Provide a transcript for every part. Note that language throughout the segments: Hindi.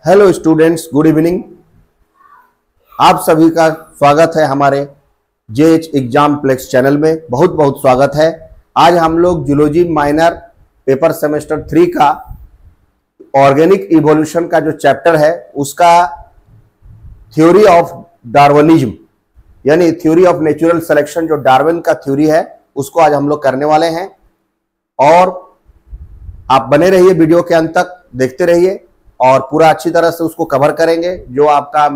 Hello students, good evening. आप सभी का स्वागत है हमारे जेएच एग्जाम प्लेक्स चैनल में। बहुत बहुत स्वागत है। आज हम लोग जूलॉजी माइनर पेपर सेमेस्टर 3 का ऑर्गेनिक इवोल्यूशन का जो चैप्टर है उसका थ्योरी ऑफ डार्विनिज्म यानी थ्योरी ऑफ नेचुरल सिलेक्शन, जो डार्विन का थ्योरी है उसको आज हम लोग करने वाले हैं। और आप बने रहिए, वीडियो के अंत तक देखते रहिए और पूरा अच्छी तरह से उसको कवर करेंगे। जो आपका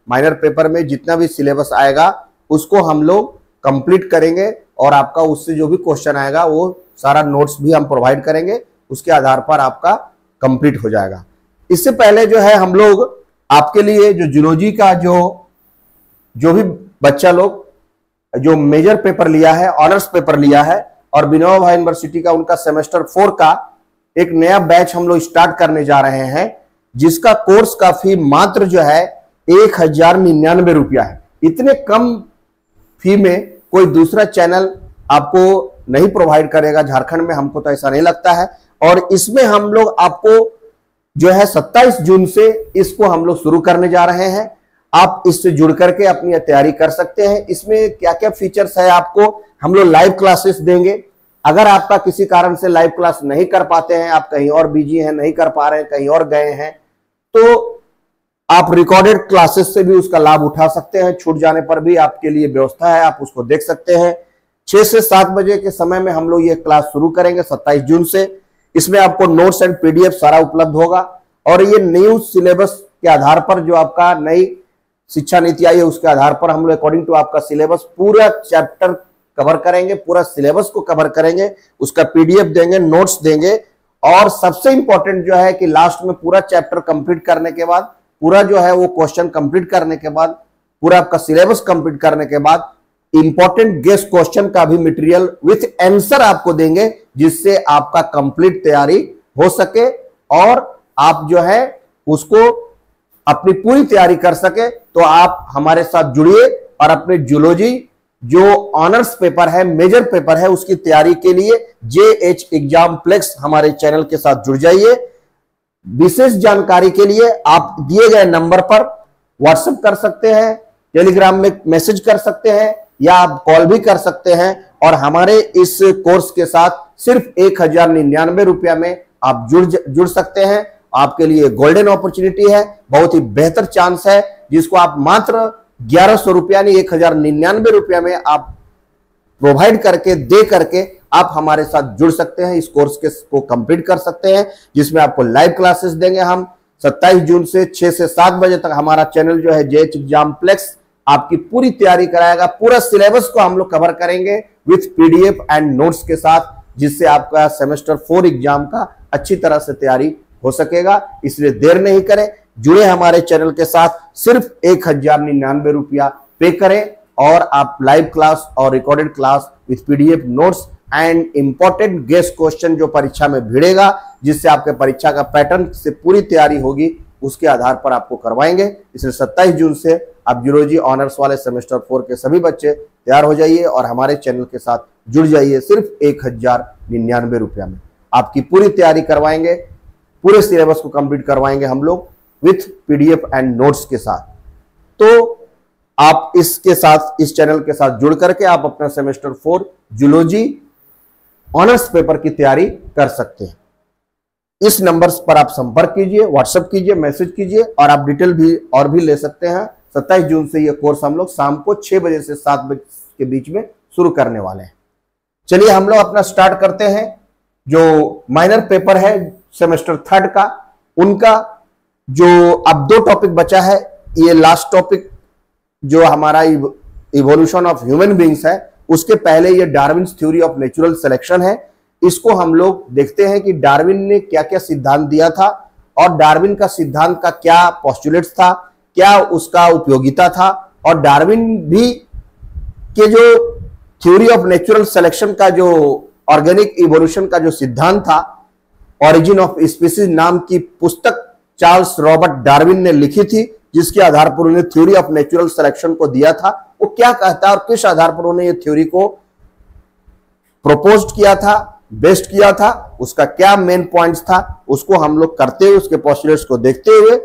माइनर पेपर में जितना भी सिलेबस आएगा उसको हम लोग कंप्लीट करेंगे और आपका उससे जो भी क्वेश्चन आएगा वो सारा नोट्स भी हम प्रोवाइड करेंगे, उसके आधार पर आपका कंप्लीट हो जाएगा। इससे पहले जो है हम लोग आपके लिए जो जूलॉजी का जो भी बच्चा लोग जो मेजर पेपर लिया है, ऑनर्स पेपर लिया है और विनोबा भावे यूनिवर्सिटी का उनका सेमेस्टर 4 का एक नया बैच हम लोग स्टार्ट करने जा रहे हैं, जिसका कोर्स का फी मात्र जो है 1099 रुपया है। इतने कम फी में कोई दूसरा चैनल आपको नहीं प्रोवाइड करेगा झारखंड में, हमको तो ऐसा नहीं लगता है। और इसमें हम लोग आपको जो है 27 जून से इसको हम लोग शुरू करने जा रहे हैं। आप इससे जुड़ करके अपनी तैयारी कर सकते हैं। इसमें क्या क्या फीचर्स है, आपको हम लोग लाइव क्लासेस देंगे। अगर आपका किसी कारण से लाइव क्लास नहीं कर पाते हैं, आप कहीं और बिजी हैं, नहीं कर पा रहे हैं, कहीं और गए हैं, तो आप रिकॉर्डेड क्लासेस से भी उसका लाभ उठा सकते हैं। छूट जाने पर भी आपके लिए व्यवस्था है, आप उसको देख सकते हैं। 6 से 7 बजे के समय में हम लोग ये क्लास शुरू करेंगे 27 जून से। इसमें आपको नोट्स एंड पीडीएफ सारा उपलब्ध होगा और ये न्यू सिलेबस के आधार पर जो आपका नई शिक्षा नीति आई है उसके आधार पर हम लोग अकॉर्डिंग टू आपका सिलेबस पूरा चैप्टर कवर करेंगे, पूरा सिलेबस को कवर करेंगे, उसका पीडीएफ देंगे, नोट्स देंगे। और सबसे इंपॉर्टेंट जो है कि लास्ट में पूरा चैप्टर कंप्लीट करने के बाद, पूरा जो है वो क्वेश्चन कंप्लीट करने के बाद, पूरा आपका सिलेबस कंप्लीट करने के बाद इंपॉर्टेंट गेस्ट क्वेश्चन का भी मटेरियल विथ आंसर आपको देंगे, जिससे आपका कंप्लीट तैयारी हो सके और आप जो है उसको अपनी पूरी तैयारी कर सके। तो आप हमारे साथ जुड़िए और अपने जूलॉजी जो ऑनर्स पेपर है, मेजर पेपर है, उसकी तैयारी के लिए जेएच एग्जाम प्लेक्स हमारे चैनल के साथ जुड़ जाइए। विशेष जानकारी के लिए आप दिए गए नंबर पर व्हाट्सएप कर सकते हैं, टेलीग्राम में मैसेज कर सकते हैं या आप कॉल भी कर सकते हैं। और हमारे इस कोर्स के साथ सिर्फ 1099 रुपया में आप जुड़ सकते हैं। आपके लिए गोल्डन अपॉर्चुनिटी है, बहुत ही बेहतर चांस है, जिसको आप मात्र 1100 रुपया यानी 1099 रुपया में आप प्रोवाइड करके दे करके आप हमारे साथ जुड़ सकते हैं। इस कोर्स को कंप्लीट कर सकते हैं, जिसमें आपको लाइव क्लासेस देंगे हम 27 जून से 6 से 7 बजे तक। हमारा चैनल जो है जेएच एग्जाम प्लेक्स आपकी पूरी तैयारी कराएगा। पूरा सिलेबस को हम लोग कवर करेंगे विथ पीडीएफ एंड नोट्स के साथ, जिससे आपका सेमेस्टर 4 एग्जाम का अच्छी तरह से तैयारी हो सकेगा। इसलिए देर नहीं करें, जुड़े हमारे चैनल के साथ। सिर्फ 1099 रुपया पे करें और आप लाइव क्लास और recorded class with PDF notes and important guest question जो परीक्षा में भिड़ेगा, जिससे आपके परीक्षा का पैटर्न से पूरी तैयारी होगी, उसके आधार पर आपको करवाएंगे। इसलिए 27 जून से आप जूलॉजी ऑनर्स वाले सेमेस्टर 4 के सभी बच्चे तैयार हो जाइए और हमारे चैनल के साथ जुड़ जाइए। सिर्फ 1099 रुपया में आपकी पूरी तैयारी करवाएंगे, पूरे सिलेबस को कंप्लीट करवाएंगे हम लोग विथ पीडीएफ एंड नोट्स के साथ। तो आप इसके साथ, इस चैनल के साथ जुड़ करके आप अपना सेमेस्टर 4 जूलॉजी ऑनर्स पेपर की तैयारी कर सकते हैं। इस नंबर्स पर आप संपर्क कीजिए, व्हाट्सएप कीजिए, मैसेज कीजिए और आप डिटेल भी ले सकते हैं। 27 जून से यह कोर्स हम लोग शाम को 6 बजे से 7 बजे के बीच में शुरू करने वाले हैं। चलिए हम लोग अपना स्टार्ट करते हैं। जो माइनर पेपर है सेमेस्टर 3 का, उनका जो अब 2 टॉपिक बचा है, ये लास्ट टॉपिक जो हमारा इवोल्यूशन ऑफ ह्यूमन बीइंग्स है, उसके पहले ये Darwin's theory of natural selection है। इसको हम लोग देखते हैं कि डार्विन ने क्या क्या सिद्धांत दिया था और डार्विन का सिद्धांत का क्या पोस्टुलेट्स था, क्या उसका उपयोगिता था, और डार्विन भी के जो थ्योरी ऑफ नेचुरल सिलेक्शन का जो ऑर्गेनिक इवोल्यूशन का जो सिद्धांत था, ओरिजिन ऑफ स्पीसीज नाम की पुस्तक चार्ल्स रॉबर्ट डार्विन ने लिखी थी, जिसके आधार पर उन्हें थ्योरी ऑफ नेचुरल सिलेक्शन को दिया था। वो क्या कहता है और किस आधार पर उन्हें ये थ्योरी को प्रपोज्ड किया था, बेस्ट किया था, उसका क्या मेन पॉइंट्स था, उसको हम लोग करते हुए, उसके पोस्टुलेट्स को देखते हुए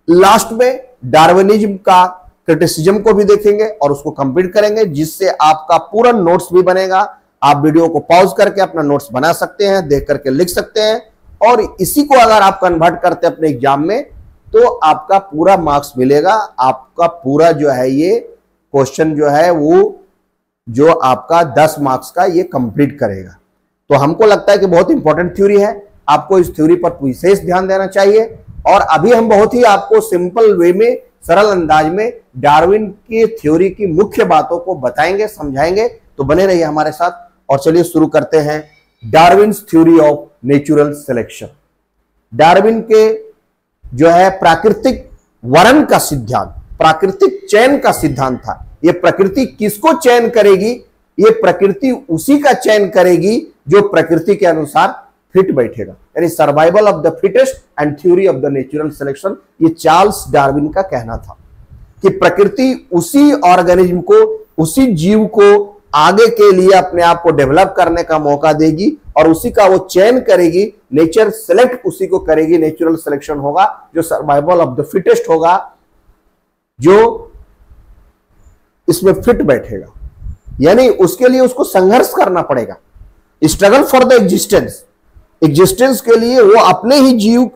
लास्ट में डार्विनिज्म का क्रिटिसिज्म को भी देखेंगे और उसको कंप्लीट करेंगे, जिससे आपका पूरा नोट्स भी बनेगा। आप वीडियो को पॉज करके अपना नोट्स बना सकते हैं, देख करके लिख सकते हैं, और इसी को अगर आप कन्वर्ट करते हैं अपने एग्जाम में तो आपका पूरा मार्क्स मिलेगा। आपका पूरा जो है ये क्वेश्चन जो है वो जो आपका 10 मार्क्स का ये कंप्लीट करेगा। तो हमको लगता है कि बहुत इंपॉर्टेंट थ्योरी है, आपको इस थ्योरी पर विशेष ध्यान देना चाहिए। और अभी हम बहुत ही आपको सिंपल वे में, सरल अंदाज में डार्विन की थ्योरी की मुख्य बातों को बताएंगे, समझाएंगे। तो बने रहिए हमारे साथ और चलिए शुरू करते हैं Darwin's theory of natural selection. Darwin के जो है प्राकृतिक वर्ण का सिद्धांत, प्राकृतिक चयन का सिद्धांत था। ये प्रकृति किसको चयन करेगी? ये प्रकृति उसी का चयन करेगी जो प्रकृति के अनुसार फिट बैठेगा, यानी survival of the fittest and theory of the natural selection. ये चार्ल्स डार्विन का कहना था कि प्रकृति उसी ऑर्गेनिज्म को, उसी जीव को आगे के लिए अपने आप को डेवलप करने का मौका देगी और उसी का वो चयन करेगी। नेचर सेलेक्ट उसी को करेगी, नेचुरल सिलेक्शन होगा जो सर्वाइवल ऑफ द फिटेस्ट होगा, जो इसमें फिट बैठेगा। यानी उसके लिए उसको संघर्ष करना पड़ेगा, स्ट्रगल फॉर द एग्जिस्टेंस के लिए वो अपने ही जीव,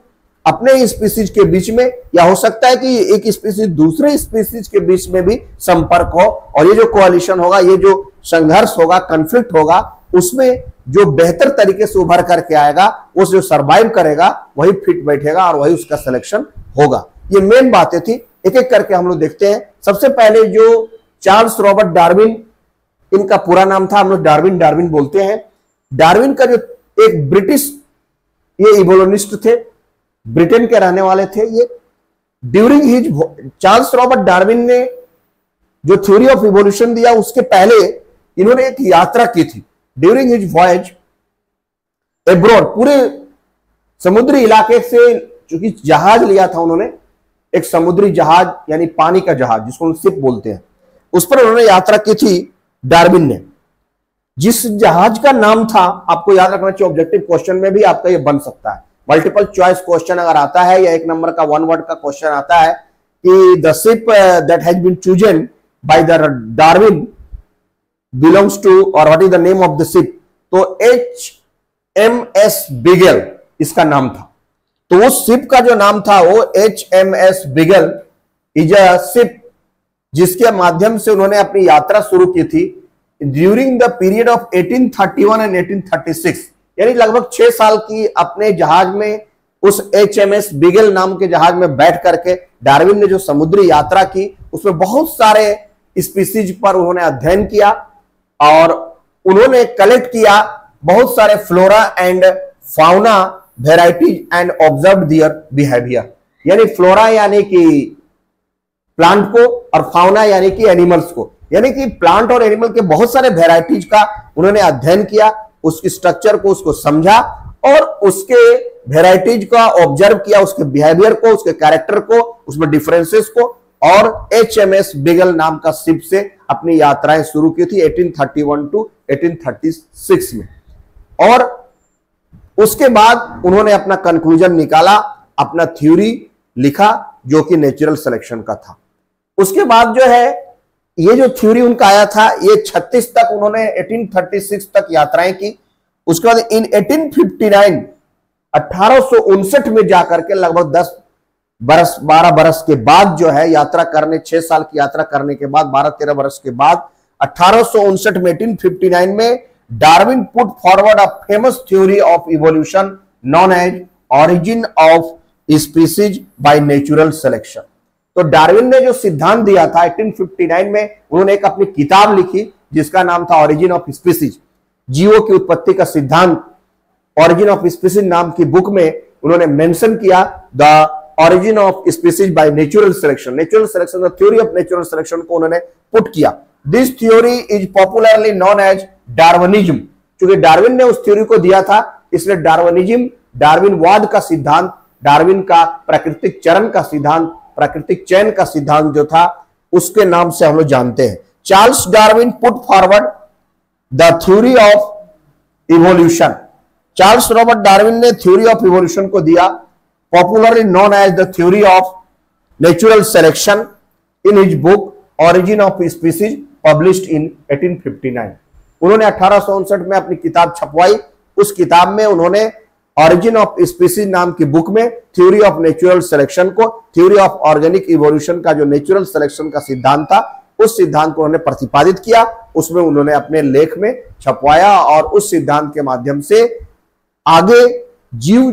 अपने ही स्पीसीज के बीच में, या हो सकता है कि एक स्पीसीज दूसरे स्पीसीज के बीच में भी संपर्क हो, और ये जो कोalition होगा, ये जो संघर्ष होगा, कॉन्फ्लिक्ट होगा, उसमें जो बेहतर तरीके से उभर करके आएगा, वो जो सर्वाइव करेगा वही फिट बैठेगा और वही उसका सिलेक्शन होगा। ये मेन बातें थी, एक एक करके हम लोग देखते हैं। सबसे पहले जो चार्ल्स रॉबर्ट डार्विन, इनका पूरा नाम था, हम लोग डार्विन बोलते हैं। डार्विन का जो एक ब्रिटिश ये इवोल्यूशनिस्ट थे, ब्रिटेन के रहने वाले थे। ये during his, Charles Robert Darwin ने जो थ्योरी ऑफ इवोल्यूशन दिया उसके पहले इन्होंने एक यात्रा की थी। ड्यूरिंग हिज वॉयज एब्रॉड, पूरे समुद्री इलाके से, चूंकि जहाज लिया था उन्होंने, एक समुद्री जहाज यानी पानी का जहाज जिसको शिप बोलते हैं, उस पर उन्होंने यात्रा की थी डार्विन ने। जिस जहाज का नाम था, आपको याद रखना चाहिए, ऑब्जेक्टिव क्वेश्चन में भी आपका ये बन सकता है। मल्टीपल चॉइस क्वेश्चन अगर आता है या एक नंबर का वन वर्ड का क्वेश्चन आता है कि the ship that has been chosen by the Darwin belongs to, और what is the name of the ship, तो HMS बिगल इसका नाम था। तो उस शिप का जो नाम था वो HMS बिगल इज अ शिप जिसके माध्यम से उन्होंने अपनी यात्रा शुरू की थी during the period of 1831 and 1836, यानी लगभग 6 साल की अपने जहाज में, उस HMS बिगल नाम के जहाज में बैठ करके डार्विन ने जो समुद्री यात्रा की, उसमें बहुत सारे स्पीसीज पर उन्होंने अध्ययन किया और उन्होंने कलेक्ट किया बहुत सारे flora and fauna varieties and observe their behaviour. यानी फ्लोरा यानी कि प्लांट को और फाउना यानी कि एनिमल्स को, यानी कि प्लांट और एनिमल के बहुत सारे वेराइटीज का उन्होंने अध्ययन किया, उसकी स्ट्रक्चर को, उसको समझा और उसके वेराइटीज का ऑब्जर्व किया, उसके बिहेवियर को, उसके कैरेक्टर को, उसमें डिफरेंसेस को, और HMS बिगल नाम का शिप से अपनी यात्राएं शुरू की थी 1831 टू 1836 में। और उसके बाद उन्होंने अपना कंक्लूजन निकाला, अपना थ्योरी लिखा जो कि नेचुरल सिलेक्शन का था। उसके बाद जो है ये जो थ्योरी उनका आया था, ये 36 तक उन्होंने 1836 तक यात्राएं की। उसके बाद इन 1859 1859 में जाकर के लगभग 12 बरस के बाद जो है यात्रा करने, 6 साल की यात्रा करने के बाद, 12-13 बरस के बाद 1859 में 1859 में Darwin put forward a famous theory of evolution known as origin of species by natural selection. तो डार्विन ने जो सिद्धांत दिया था 1859 में, उन्होंने एक अपनी किताब लिखी जिसका नाम था ऑरिजिन ऑफ स्पीसीज, जीवों की उत्पत्ति का सिद्धांत। ऑरिजिन ऑफ स्पीसीज नाम की बुक में उन्होंने मेंशन किया the origin of species by natural selection, natural selection, the theory of natural selection को उन्होंने पुट किया। This theory is popularly known as Darwinism. क्योंकि डार्विन ने उस थ्योरी को दिया था, इसलिए डार्विनिज्म, डार्विनवाद का सिद्धांत, डार्विन का प्राकृतिक चरण का सिद्धांत, प्राकृतिक चयन का सिद्धांत जो था, उसके नाम से हम लोग जानते हैं। Charles Darwin put forward the theory of evolution. Charles Robert Darwin ने थ्योरी ऑफ इवोल्यूशन को दिया, popularly known as the theory of natural selection in his book origin of species published in 1859। उन्होंने 1859 में अपनी किताब छपवाई। उस किताब में उन्होंने ऑरिजिन ऑफ स्पीसीज नाम की बुक में थ्योरी ऑफ नेचुरल सिलेक्शन को, थ्योरी ऑफ ऑर्गेनिक इवोल्यूशन का जो नेचुरल सिलेक्शन का सिद्धांत था, उस सिद्धांत को उन्होंने प्रतिपादित किया, उसमें उन्होंने अपने लेख में छपवाया और उस सिद्धांत के माध्यम से आगे जीव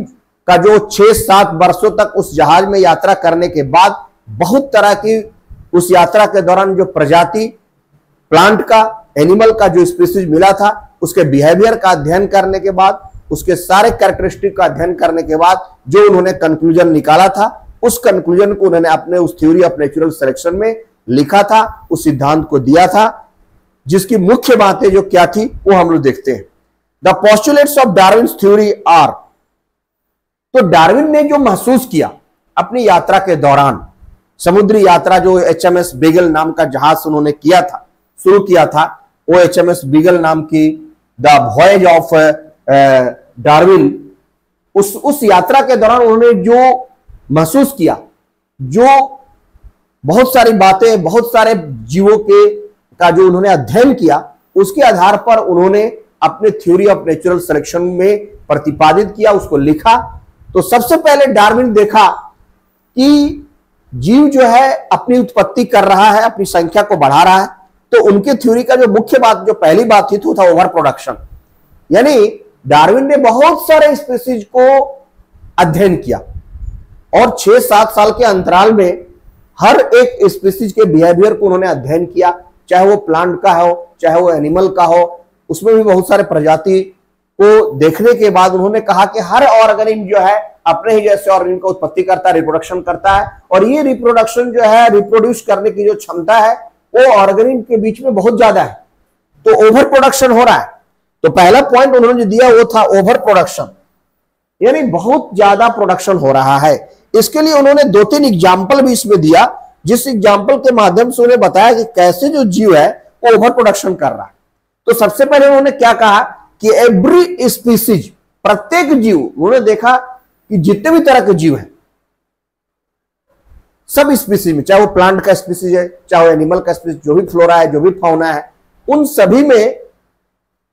का जो 6-7 वर्षों तक उस जहाज में यात्रा करने के बाद बहुत तरह की उस यात्रा के दौरान जो प्रजाति प्लांट का, एनिमल का जो स्पीसीज मिला था, उसके बिहेवियर का अध्ययन करने के बाद, उसके सारे कैरेक्टरिस्टिक का अध्ययन करने के बाद जो उन्होंने कंक्लूजन निकाला था, उस कंक्लूजन को उन्होंने अपने उस थ्योरी ऑफ नेचुरल सिलेक्शन में लिखा था, उस सिद्धांत को दिया था, जिसकी मुख्य बातें जो क्या थी वो हम लोग देखते हैं। The postulates of Darwin's theory are, तो डार्विन ने जो महसूस किया अपनी यात्रा के दौरान, समुद्री यात्रा जो HMS बीगल नाम का जहाज उन्होंने किया था, शुरू किया था, वो HMS बीगल नाम की द वॉयज ऑफ डार्विन, उस यात्रा के दौरान उन्होंने जो महसूस किया, जो बहुत सारी बातें, बहुत सारे जीवों के का जो उन्होंने अध्ययन किया, उसके आधार पर उन्होंने अपने थ्योरी ऑफ नेचुरल सिलेक्शन में प्रतिपादित किया, उसको लिखा। तो सबसे पहले डार्विन देखा कि जीव जो है अपनी उत्पत्ति कर रहा है, अपनी संख्या को बढ़ा रहा है, तो उनके थ्योरी का जो मुख्य बात, जो पहली बात थी, तो था ओवर प्रोडक्शन। यानी डार्विन ने बहुत सारे स्पीसीज को अध्ययन किया और 6-7 साल के अंतराल में हर एक स्पीसीज के बिहेवियर को उन्होंने अध्ययन किया, चाहे वो प्लांट का हो, चाहे वो एनिमल का हो। उसमें भी बहुत सारे प्रजाति को देखने के बाद उन्होंने कहा कि हर ऑर्गेनिज्म जो है अपने ही जैसे ऑर्गेनिज्म का उत्पत्ति करता है, रिप्रोडक्शन करता है, और ये रिप्रोडक्शन जो है, रिप्रोड्यूस करने की जो क्षमता है वो ऑर्गेनिज्म के बीच में बहुत ज्यादा है, तो ओवर प्रोडक्शन हो रहा है। तो पहला पॉइंट उन्होंने जो दिया वो था ओवर प्रोडक्शन, यानी बहुत ज्यादा प्रोडक्शन हो रहा है। इसके लिए उन्होंने 2-3 एग्जाम्पल भी इसमें दिया, जिस एग्जाम्पल के माध्यम से उन्हें बताया कि कैसे जो जीव है वो ओवर प्रोडक्शन कर रहा है। तो सबसे पहले उन्होंने क्या कहा कि एवरी स्पीसीज, प्रत्येक जीव, उन्होंने देखा कि जितने भी तरह के जीव हैं, सब स्पीसीज में, चाहे वो प्लांट का स्पीसीज है, चाहे वो एनिमल का स्पीसीज, जो भी फ्लोरा है, जो भी फौना है, उन सभी में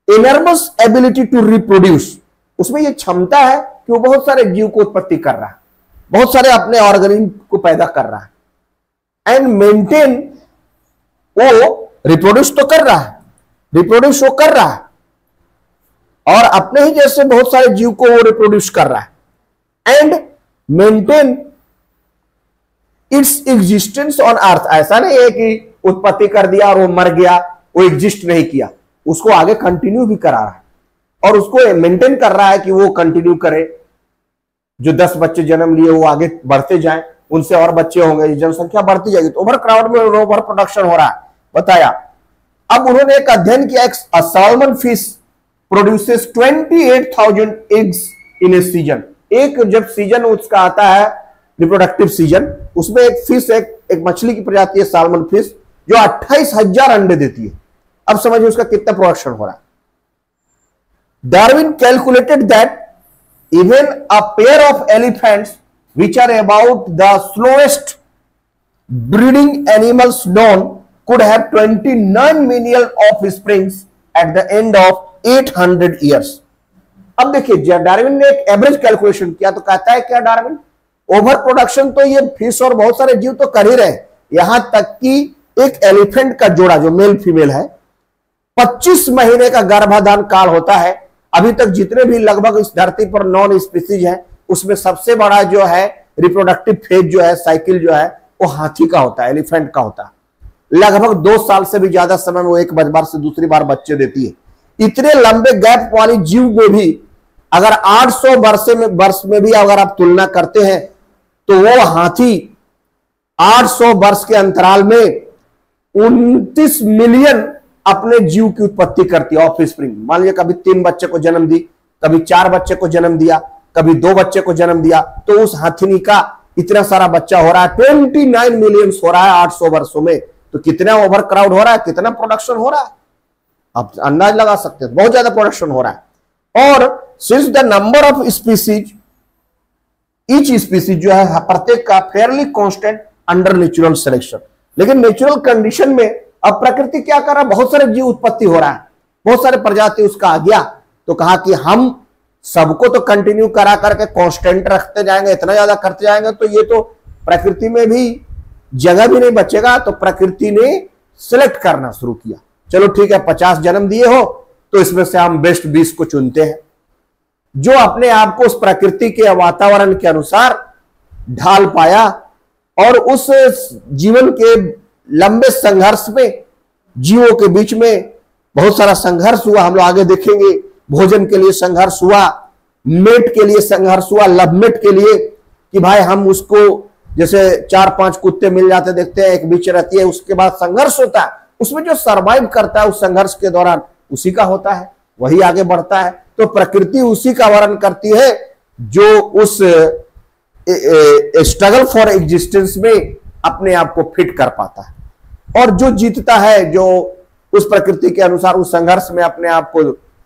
इनर्मस एबिलिटी टू रिप्रोड्यूस, उसमें ये क्षमता है कि वो बहुत सारे जीव को उत्पत्ति कर रहा है, बहुत सारे अपने ऑर्गेनिज्म को पैदा कर रहा है, एंड मेंटेन, वो रिप्रोड्यूस तो कर रहा है, रिप्रोड्यूस वो कर रहा है, और अपने ही जैसे बहुत सारे जीव को वो रिप्रोड्यूस कर रहा है, and maintain its existence on earth. ऐसा नहीं है कि उत्पत्ति कर दिया और वो मर गया, वो एग्जिस्ट नहीं किया, उसको आगे कंटिन्यू भी करा रहा है और उसको मेंटेन कर रहा है कि वो कंटिन्यू करे। जो 10 बच्चे जन्म लिए वो आगे बढ़ते जाएं, उनसे और बच्चे होंगे, जनसंख्या बढ़ती जाएगी, तो ओवर क्राउड में ओवर प्रोडक्शन हो रहा है, बताया। अब उन्होंने एक अध्ययन किया, एक salmon fish produces 28,000 eggs in A season. एक जब सीजन उसका आता है, रिप्रोडक्टिव सीजन, उसमें एक फिश, एक मछली की प्रजाति है सैल्मन फिश, जो 28,000 अंडे देती है। अब समझिए उसका कितना प्रोडक्शन हो रहा है। Darwin calculated that even a pair of elephants which are about the slowest breeding animals known could have 29 million offsprings at the end of 800 years। अब देखिए डार्विन ने एक एवरेज कैलकुलेशन किया, तो कहता है क्या डार्विन, ओवर प्रोडक्शन तो ये फिश और बहुत सारे जीव तो कर ही रहे, यहां तक कि एक एलिफेंट का जोड़ा जो मेल फीमेल है 25 महीने का गर्भाधान काल होता है। अभी तक जितने भी लगभग इस धरती पर नॉन स्पीसीज है, उसमें सबसे बड़ा जो है रिप्रोडक्टिव फेज जो है, साइकिल जो है, वो हाथी का होता है, एलिफेंट का होता है। लगभग 2 साल से भी ज्यादा समय में वो एक बार से दूसरी बार बच्चे देती है। इतने लंबे गैप वाली जीव में भी अगर 800 वर्ष में भी अगर आप तुलना करते हैं, तो वो हाथी 800 वर्ष के अंतराल में 29 मिलियन अपने जीव की उत्पत्ति करती है, ऑफस्प्रिंग। मान लीजिए कभी 3 बच्चे को जन्म दी, कभी 4 बच्चे को जन्म दिया, कभी 2 बच्चे को जन्म दिया, तो उस हाथिनी का इतना सारा बच्चा हो रहा है, 29 मिलियन हो रहा है 800 वर्षों में। तो कितना ओवर क्राउड हो रहा है, कितना प्रोडक्शन हो रहा है, आप अंदाज लगा सकते हैं, बहुत ज्यादा प्रोडक्शन हो रहा है। और since the number of species, each species जो है प्रत्येक का Fairlie constant under natural selection. लेकिन नेचुरल कंडीशन में अब प्रकृति क्या कर रहा है, बहुत सारे जीव उत्पत्ति हो रहा है, बहुत सारे प्रजाति उसका आ गया, तो कहा कि हम सबको तो कंटिन्यू करा करके कांस्टेंट रखते जाएंगे, इतना ज्यादा करते जाएंगे तो ये तो प्रकृति में भी जगह भी नहीं बचेगा। तो प्रकृति ने सिलेक्ट करना शुरू किया, चलो ठीक है 50 जन्म दिए हो तो इसमें से हम बेस्ट 20 को चुनते हैं, जो अपने आप को उस प्रकृति के वातावरण के अनुसार ढाल पाया और उस जीवन के लंबे संघर्ष में जीवों के बीच में बहुत सारा संघर्ष हुआ। हम लोग आगे देखेंगे, भोजन के लिए संघर्ष हुआ, मेट के लिए संघर्ष हुआ, लव मेट के लिए कि भाई हम उसको जैसे 4-5 कुत्ते मिल जाते देखते हैं, एक बीच रहती है, उसके बाद संघर्ष होता है, उसमें जो सरवाइव करता है उस संघर्ष के दौरान उसी का होता है, वही आगे बढ़ता है। तो प्रकृति उसी का वर्णन करती है जो उस स्ट्रगल फॉर एग्जिस्टेंस में अपने आप को फिट कर पाता है, और जो जीतता है, जो उस प्रकृति के अनुसार उस संघर्ष में अपने आप को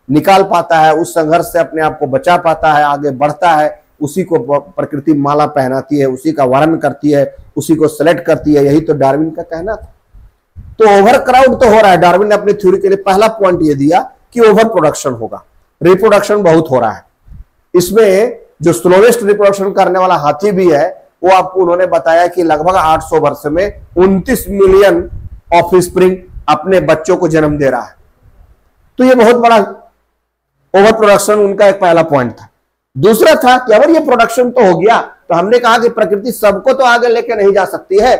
निकाल पाता है, उस संघर्ष से अपने आप को बचा पाता है, आगे बढ़ता है, उसी को प्रकृति माला पहनाती है, उसी का वर्णन करती है, उसी को सेलेक्ट करती है। यही तो डार्विन का कहना था। तो ओवर क्राउड तो हो रहा है, डार्विन ने अपनी थ्योरी के लिए पहला पॉइंट ये दिया कि ओवर प्रोडक्शन होगा, रिप्रोडक्शन बहुत हो रहा है। इसमें जो स्लोवेस्ट रिप्रोडक्शन करने वाला हाथी भी है, वो आपको उन्होंने बताया कि लगभग 800 वर्ष में 29 मिलियन ऑफस्प्रिंग अपने बच्चों को जन्म दे रहा है। तो ये बहुत बड़ा ओवर प्रोडक्शन उनका एक पहला पॉइंट था। दूसरा था कि अगर ये प्रोडक्शन तो हो गया, तो हमने कहा कि प्रकृति सबको तो आगे लेके नहीं जा सकती है,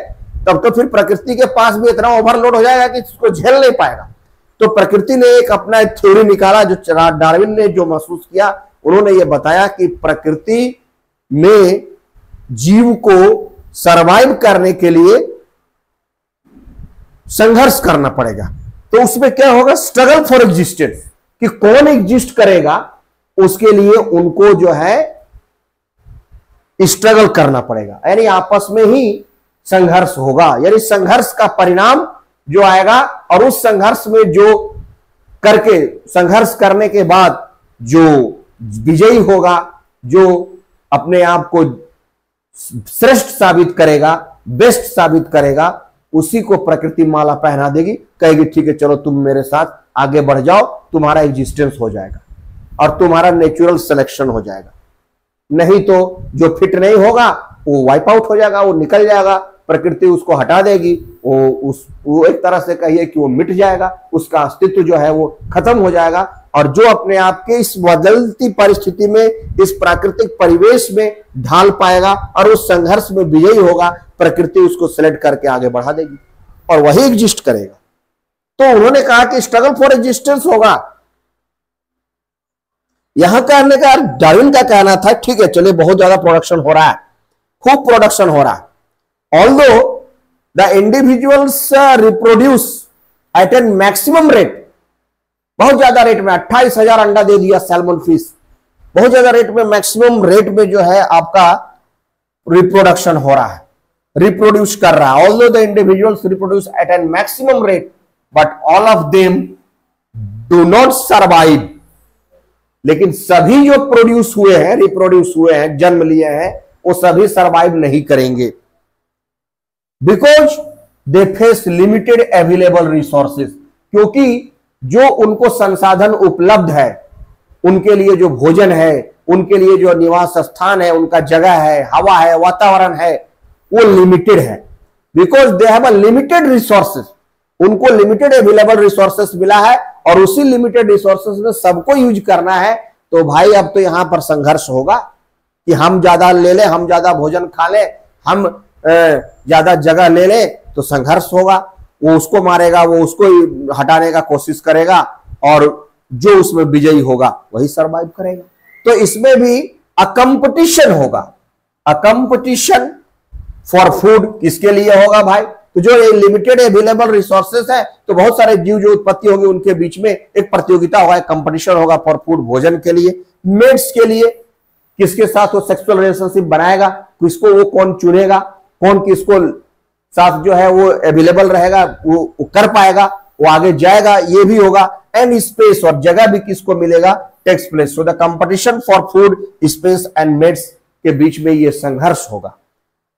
तब तो फिर प्रकृति के पास भी इतना ओवरलोड हो जाएगा कि इसको झेल नहीं पाएगा। तो प्रकृति ने एक अपना थ्योरी निकाला, जो डार्विन ने जो महसूस किया, उन्होंने ये बताया कि प्रकृति में जीव को सरवाइव करने के लिए संघर्ष करना पड़ेगा। तो उसमें क्या होगा, स्ट्रगल फॉर एग्जिस्टेंस, कि कौन एग्जिस्ट करेगा उसके लिए उनको जो है स्ट्रगल करना पड़ेगा, यानी आपस में ही संघर्ष होगा, यानी संघर्ष का परिणाम जो आएगा, और उस संघर्ष में जो करके संघर्ष करने के बाद जो विजयी होगा, जो अपने आप को श्रेष्ठ साबित करेगा, बेस्ट साबित करेगा, उसी को प्रकृति माला पहना देगी, कहेगी ठीक है चलो तुम मेरे साथ आगे बढ़ जाओ, तुम्हारा एग्जिस्टेंस हो जाएगा और तुम्हारा नेचुरल सिलेक्शन हो जाएगा। नहीं तो जो फिट नहीं होगा वो वाइप आउट हो जाएगा, वो निकल जाएगा, प्रकृति उसको हटा देगी, वो एक तरह से कहिए कि वो मिट जाएगा, उसका अस्तित्व जो है वो खत्म हो जाएगा। और जो अपने आप के इस बदलती परिस्थिति में, इस प्राकृतिक परिवेश में ढाल पाएगा और उस संघर्ष में विजयी होगा, प्रकृति उसको सिलेक्ट करके आगे बढ़ा देगी और वही एग्जिस्ट करेगा। तो उन्होंने कहा कि स्ट्रगल फॉर एग्जिस्टेंस होगा। यहां कहने का डार्विन का कहना था ठीक है चलिए बहुत ज्यादा प्रोडक्शन हो रहा है, खूब प्रोडक्शन हो रहा है, although the individuals reproduce at an maximum rate, बहुत ज्यादा रेट में 28,000 अंडा दे दिया सैल्मन फिश, बहुत ज्यादा रेट में, मैक्सिमम रेट में जो है आपका रिप्रोडक्शन हो रहा है, रिप्रोड्यूस कर रहा है। Although the individuals reproduce at an maximum rate but all of them do not survive, लेकिन सभी जो प्रोड्यूस हुए हैं, रिप्रोड्यूस हुए हैं, जन्म लिए हैं, वो सभी सर्वाइव नहीं करेंगे, because they face limited available resources, क्योंकि जो उनको संसाधन उपलब्ध है, उनके लिए जो भोजन है, उनके लिए जो निवास स्थान है, उनका जगह है, हवा है, वातावरण है, वो लिमिटेड है, because they have a limited resources, उनको लिमिटेड अवेलेबल रिसोर्सेस मिला है और उसी लिमिटेड रिसोर्सेस में सबको यूज करना है। तो भाई अब तो यहां पर संघर्ष होगा कि हम ज्यादा ले ले, हम ज्यादा भोजन खा ले, हम ज्यादा जगह ले ले, तो संघर्ष होगा, वो उसको मारेगा, वो उसको हटाने का कोशिश करेगा और जो उसमें विजयी होगा वही सरवाइव करेगा। तो इसमें भी अ कंपटीशन होगा, अ कंपटीशन फॉर फूड किसके लिए होगा भाई, तो जो ये लिमिटेड अवेलेबल रिसोर्सेस है, तो बहुत सारे जीव जो उत्पत्ति होगी उनके बीच में एक प्रतियोगिता होगा, कंपटीशन होगा फॉर फूड, भोजन के लिए, मेट्स के लिए, किसके साथ वो सेक्सुअल रिलेशनशिप बनाएगा, किसको वो कौन चुनेगा, कौन किसको साथ जो है वो अवेलेबल रहेगा, वो कर पाएगा, वो आगे जाएगा, ये भी होगा। एंड स्पेस, और जगह भी किसको मिलेगा, takes place. So the competition for food, space and mates के बीच में ये संघर्ष होगा।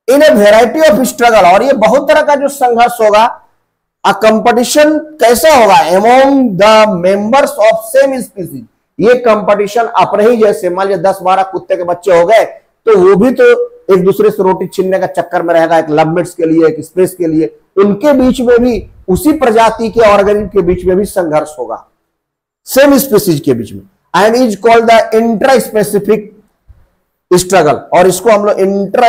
In a variety of struggle, और ये बहुत तरह का जो संघर्ष होगा। अ कंपटीशन कैसा होगा? Among the members of same species, ये कंपटीशन अपने ही जैसे, मान लीजिए 10-12 कुत्ते के बच्चे हो गए तो वो भी तो एक दूसरे से रोटी छीनने का चक्कर में रहेगा, एक लवमेट्स के लिए, एक स्पेस के लिए, उनके बीच में भी, उसी प्रजाति के ऑर्गेनिज्म के बीच में भी संघर्ष होगा, सेम स्पीसीज के बीच में। And is called the intra specific struggle, और इसको हम लोग इंट्रा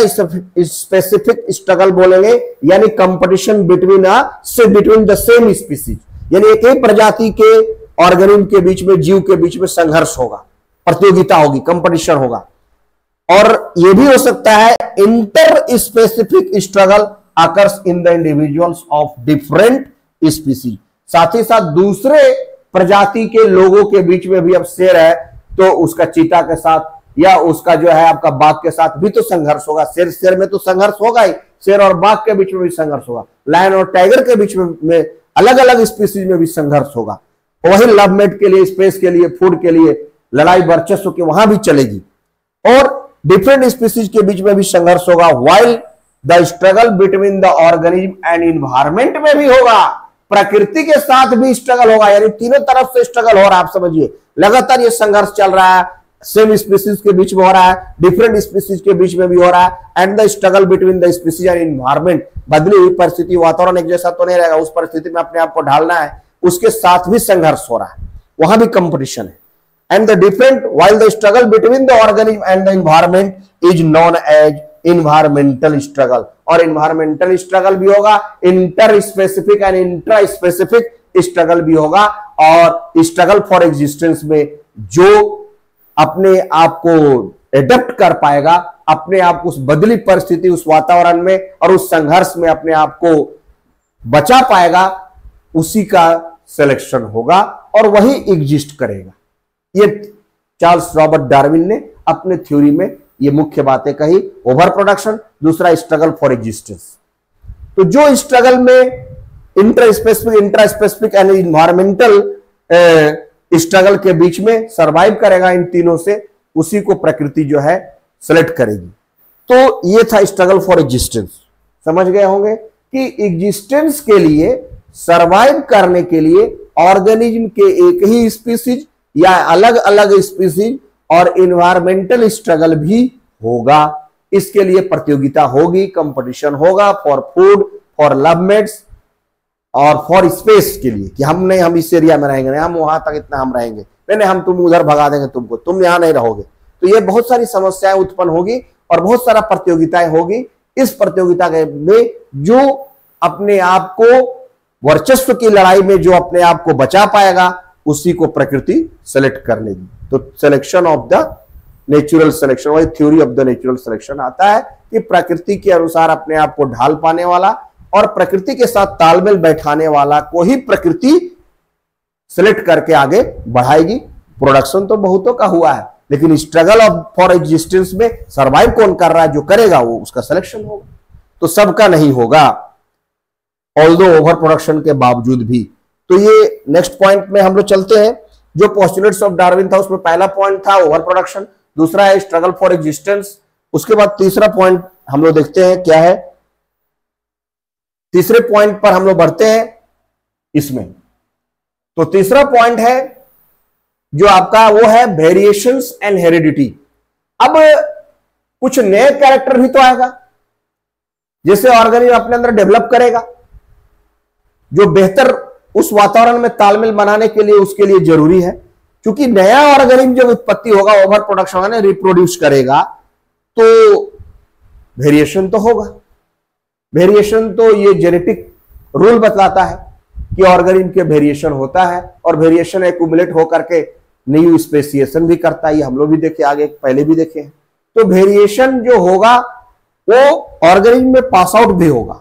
स्पेसिफिक स्ट्रगल बोलेंगे, यानी competition between the same species, यानी एक ही प्रजाति के ऑर्गेनिज्म के बीच में, जीव के बीच में संघर्ष होगा, प्रतियोगिता होगी, कंपटीशन होगा। और यह भी हो सकता है inter specific struggle occurs in the individuals of different species, साथ ही साथ दूसरे प्रजाति के लोगों के बीच में भी, अब शेर है तो उसका चीता के साथ, या उसका जो है आपका बाघ के साथ भी तो संघर्ष होगा। शेर में तो संघर्ष होगा ही, शेर और बाघ के बीच में भी संघर्ष होगा, लायन और टाइगर के बीच में अलग अलग स्पीसीज में भी संघर्ष होगा। वही लवमेट के लिए, स्पेस के लिए, फूड के लिए लड़ाई वर्चस्व की वहां भी चलेगी, और डिफरेंट स्पीसीज के बीच में भी संघर्ष होगा। While the struggle between the organism and environment में भी होगा, प्रकृति के साथ भी स्ट्रगल होगा, यानी तीनों तरफ से स्ट्रगल हो रहा है। आप समझिए, लगातार ये संघर्ष चल रहा है, सेम स्पीसीज के बीच में हो रहा है, डिफरेंट स्पीसीज के बीच में भी हो रहा है। And the struggle between the species and environment, बदली हुई परिस्थिति, वातावरण एक जैसा तो नहीं रहेगा, उस परिस्थिति में अपने आप को ढालना है, उसके साथ भी संघर्ष हो रहा है, वहां भी कंपटीशन है। And the different while the struggle between the organism and the environment is known as environmental struggle, और इन्वायरमेंटल स्ट्रगल भी होगा, inter specific and intra specific struggle भी होगा। और स्ट्रगल फॉर एग्जिस्टेंस में जो अपने आप को एडप्ट कर पाएगा, अपने आप उस बदली परिस्थिति, उस वातावरण में और उस संघर्ष में अपने आप को बचा पाएगा, उसी का सिलेक्शन होगा और वही एग्जिस्ट करेगा। ये चार्ल्स रॉबर्ट डार्विन ने अपने थ्योरी में ये मुख्य बातें कही, ओवर प्रोडक्शन, दूसरा स्ट्रगल फॉर एग्जिस्टेंस। तो जो स्ट्रगल में intra specific and environmental struggle के बीच में सरवाइव करेगा इन तीनों से, उसी को प्रकृति जो है सेलेक्ट करेगी। तो ये था स्ट्रगल फॉर एग्जिस्टेंस। समझ गए होंगे कि एग्जिस्टेंस के लिए, सरवाइव करने के लिए ऑर्गेनिज्म के एक ही स्पीसीज या अलग अलग स्पीसीज और इन्वायरमेंटल स्ट्रगल भी होगा। इसके लिए प्रतियोगिता होगी, कंपटीशन होगा फॉर फूड, फॉर लवमेट्स और फॉर स्पेस के लिए, कि हम इस एरिया में रहेंगे, हम वहां तक इतना हम रहेंगे, नहीं हम तुम उधर भगा देंगे तुमको, तुम यहां नहीं रहोगे। तो ये बहुत सारी समस्याएं उत्पन्न होगी और बहुत सारा प्रतियोगिताएं होगी। इस प्रतियोगिता में जो अपने आप को वर्चस्व की लड़ाई में जो अपने आप को बचा पाएगा, उसी को प्रकृति सेलेक्ट कर लेगी। तो selection of the natural selection, वही theory of the natural selection आता है कि प्रकृति के अनुसार अपने आप को ढाल पाने वाला और प्रकृति के साथ तालमेल बैठाने वाला को ही प्रकृति सिलेक्ट करके आगे बढ़ाएगी। प्रोडक्शन तो बहुतों का हुआ है, लेकिन स्ट्रगल ऑफ फॉर एग्जिस्टेंस में सरवाइव कौन कर रहा है, जो करेगा वो उसका सिलेक्शन होगा। तो सबका नहीं होगा, ऑल्दो ओवर प्रोडक्शन के बावजूद भी। तो ये नेक्स्ट पॉइंट में हम लोग चलते हैं। जो पोस्टुलेट्स ऑफ डार्विन था उसमें पहला पॉइंट था ओवर प्रोडक्शन, दूसरा है स्ट्रगल फॉर एग्जिस्टेंस। उसके बाद तीसरा पॉइंट हम लोग देखते हैं क्या है। तीसरे पॉइंट पर हम लोग बढ़ते हैं इसमें। तो तीसरा पॉइंट है जो आपका वो है वेरिएशंस एंड हेरिडिटी। अब कुछ नए कैरेक्टर भी तो आएगा, जैसे ऑर्गेनिज्म अपने अंदर डेवलप करेगा, जो बेहतर उस वातावरण में तालमेल बनाने के लिए उसके लिए जरूरी है। क्योंकि नया ऑर्गेनिज्म जब उत्पत्ति होगा, ओवर प्रोडक्शन होगा, रिप्रोड्यूस करेगा, तो वेरिएशन तो होगा। वेरिएशन तो ये जेनेटिक रूल बतलाता है कि ऑर्गेनिज्म के वेरिएशन होता है और वेरिएशन एक्यूमुलेट होकर के न्यू स्पेसिएशन भी करता है। ये हम लोग भी देखे, आगे पहले भी देखे हैं। तो वेरिएशन जो होगा वो ऑर्गेनिज्म में पास आउट भी होगा